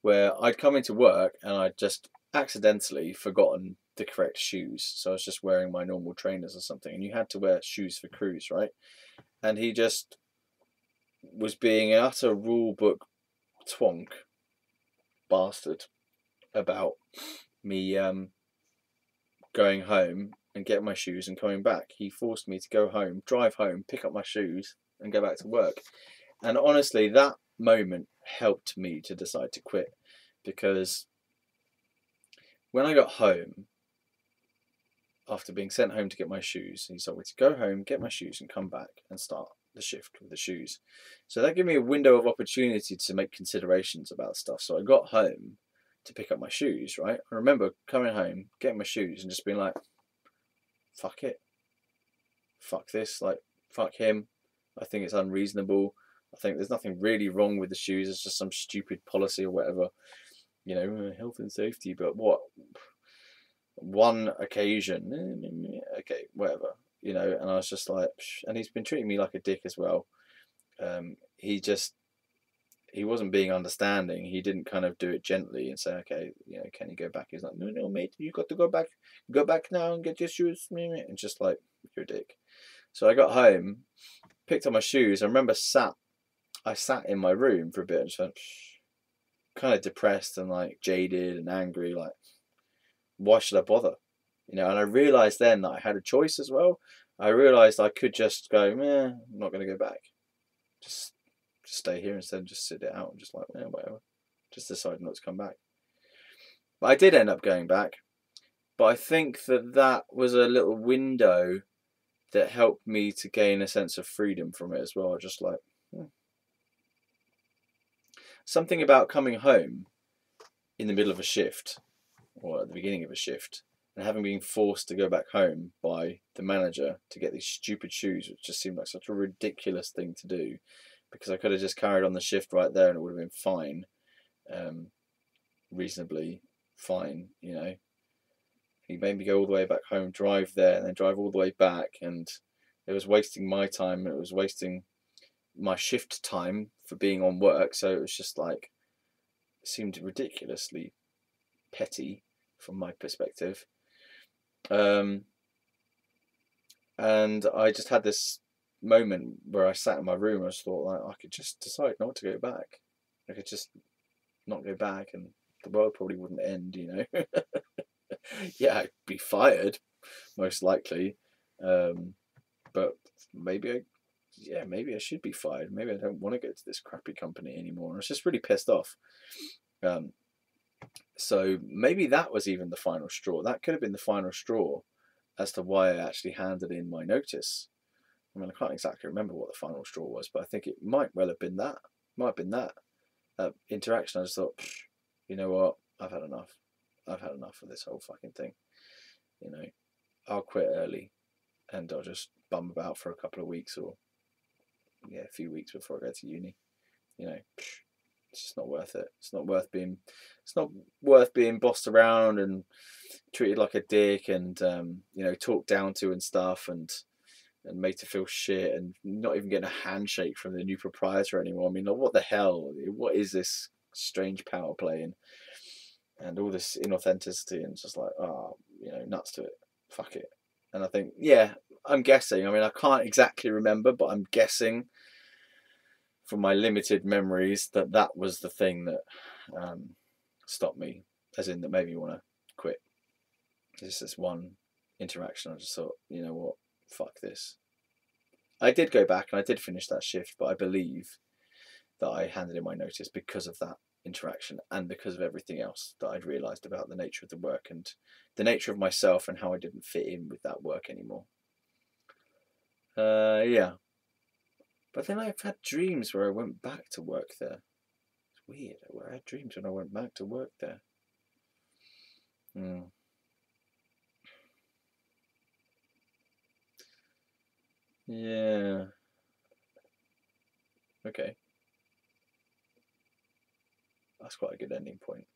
where I'd come into work and I'd just accidentally forgotten the correct shoes. So I was just wearing my normal trainers or something, and you had to wear shoes for crews, right? And he just was being an utter rule book twonk bastard about me going home and getting my shoes and coming back. He forced me to go home, drive home, pick up my shoes, and go back to work. And honestly, that moment helped me to decide to quit, because when I got home, after being sent home to get my shoes, he told me to go home, get my shoes, and come back and start the shift with the shoes. So that gave me a window of opportunity to make considerations about stuff. So I got home to pick up my shoes, right? I remember coming home, getting my shoes, and just being like, fuck it. Fuck this. Like, fuck him. I think it's unreasonable. I think there's nothing really wrong with the shoes. It's just some stupid policy or whatever. You know, health and safety. But what? One occasion, okay, whatever, you know. And I was just like, psh. And he's been treating me like a dick as well. He wasn't being understanding. He didn't kind of do it gently and say, okay, you know, can you go back? He's like, no, mate, you got to go back now and get your shoes. And just like, you're a dick. So I got home, picked up my shoes. I remember I sat in my room for a bit and just went, kind of depressed and like jaded and angry, like, why should I bother? You know, and I realised then that I had a choice as well. I realised I could just go, I'm not going to go back. Just stay here instead and just sit it out and just like, whatever. Just decide not to come back. But I did end up going back. But I think that was a little window that helped me to gain a sense of freedom from it as well. Just like, something about coming home in the middle of a shift, or at the beginning of a shift, and having been forced to go back home by the manager to get these stupid shoes, which just seemed like such a ridiculous thing to do, because I could have just carried on the shift right there and it would have been fine, reasonably fine, you know. He made me go all the way back home, drive there, and then drive all the way back, and it was wasting my time, and it was wasting my shift time for being on work. So it was just like, it seemed ridiculously petty from my perspective. And I just had this moment where I sat in my room and I just thought, like, I could just decide not to go back. I could just not go back and the world probably wouldn't end, you know. Yeah, I'd be fired, most likely. But maybe I should be fired. Maybe I don't want to go to this crappy company anymore. I was just really pissed off. So maybe that was even the final straw. That could have been the final straw as to why I actually handed in my notice. I mean, I can't exactly remember what the final straw was, but I think it might well have been that. Might have been that interaction. I just thought, you know what? I've had enough. I've had enough of this whole fucking thing. You know, I'll quit early and I'll just bum about for a couple of weeks, or a few weeks before I go to uni. You know, it's just not worth it. It's not worth being bossed around and treated like a dick, and you know, talked down to and stuff, and made to feel shit, and not even getting a handshake from the new proprietor anymore. I mean, like, what the hell? What is this strange power play and all this inauthenticity? And it's just like, you know, nuts to it. Fuck it. And I think, I'm guessing. I mean, I can't exactly remember, but I'm guessing from my limited memories that was the thing that stopped me, as in that made me want to quit. Just this one interaction. I just thought, you know what, fuck this. I did go back and I did finish that shift, but I believe that I handed in my notice because of that interaction and because of everything else that I'd realised about the nature of the work and the nature of myself and how I didn't fit in with that work anymore. Yeah. But then I've had dreams where I went back to work there. It's weird. I had dreams when I went back to work there. Yeah. Okay. That's quite a good ending point.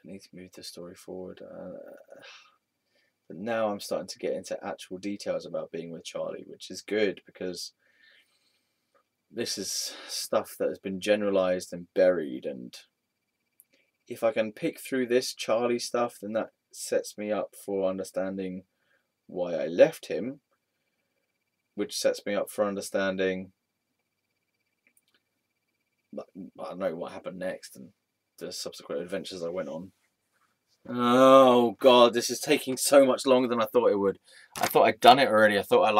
I need to move the story forward. But now I'm starting to get into actual details about being with Charlie, which is good, because this is stuff that has been generalized and buried, and if I can pick through this Charlie stuff, then that sets me up for understanding why I left him, which sets me up for understanding, I don't know, what happened next and the subsequent adventures I went on. Oh god, this is taking so much longer than I thought it would. I thought I'd done it already. I thought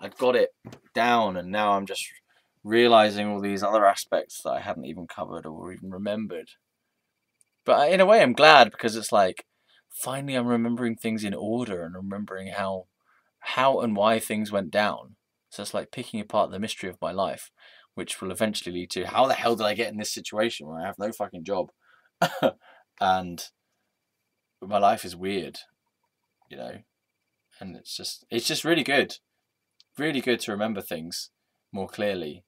I'd got it down, and now I'm just realizing all these other aspects that I hadn't even covered or even remembered. But in a way, I'm glad, because it's like finally I'm remembering things in order and remembering how and why things went down. So it's like picking apart the mystery of my life, which will eventually lead to how the hell did I get in this situation where I have no fucking job and my life is weird, you know. And it's just really good to remember things more clearly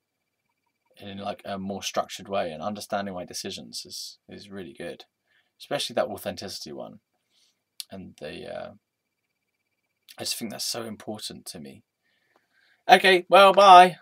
in like a more structured way, and understanding my decisions is really good, especially that authenticity one. And I just think that's so important to me. Okay, well, bye.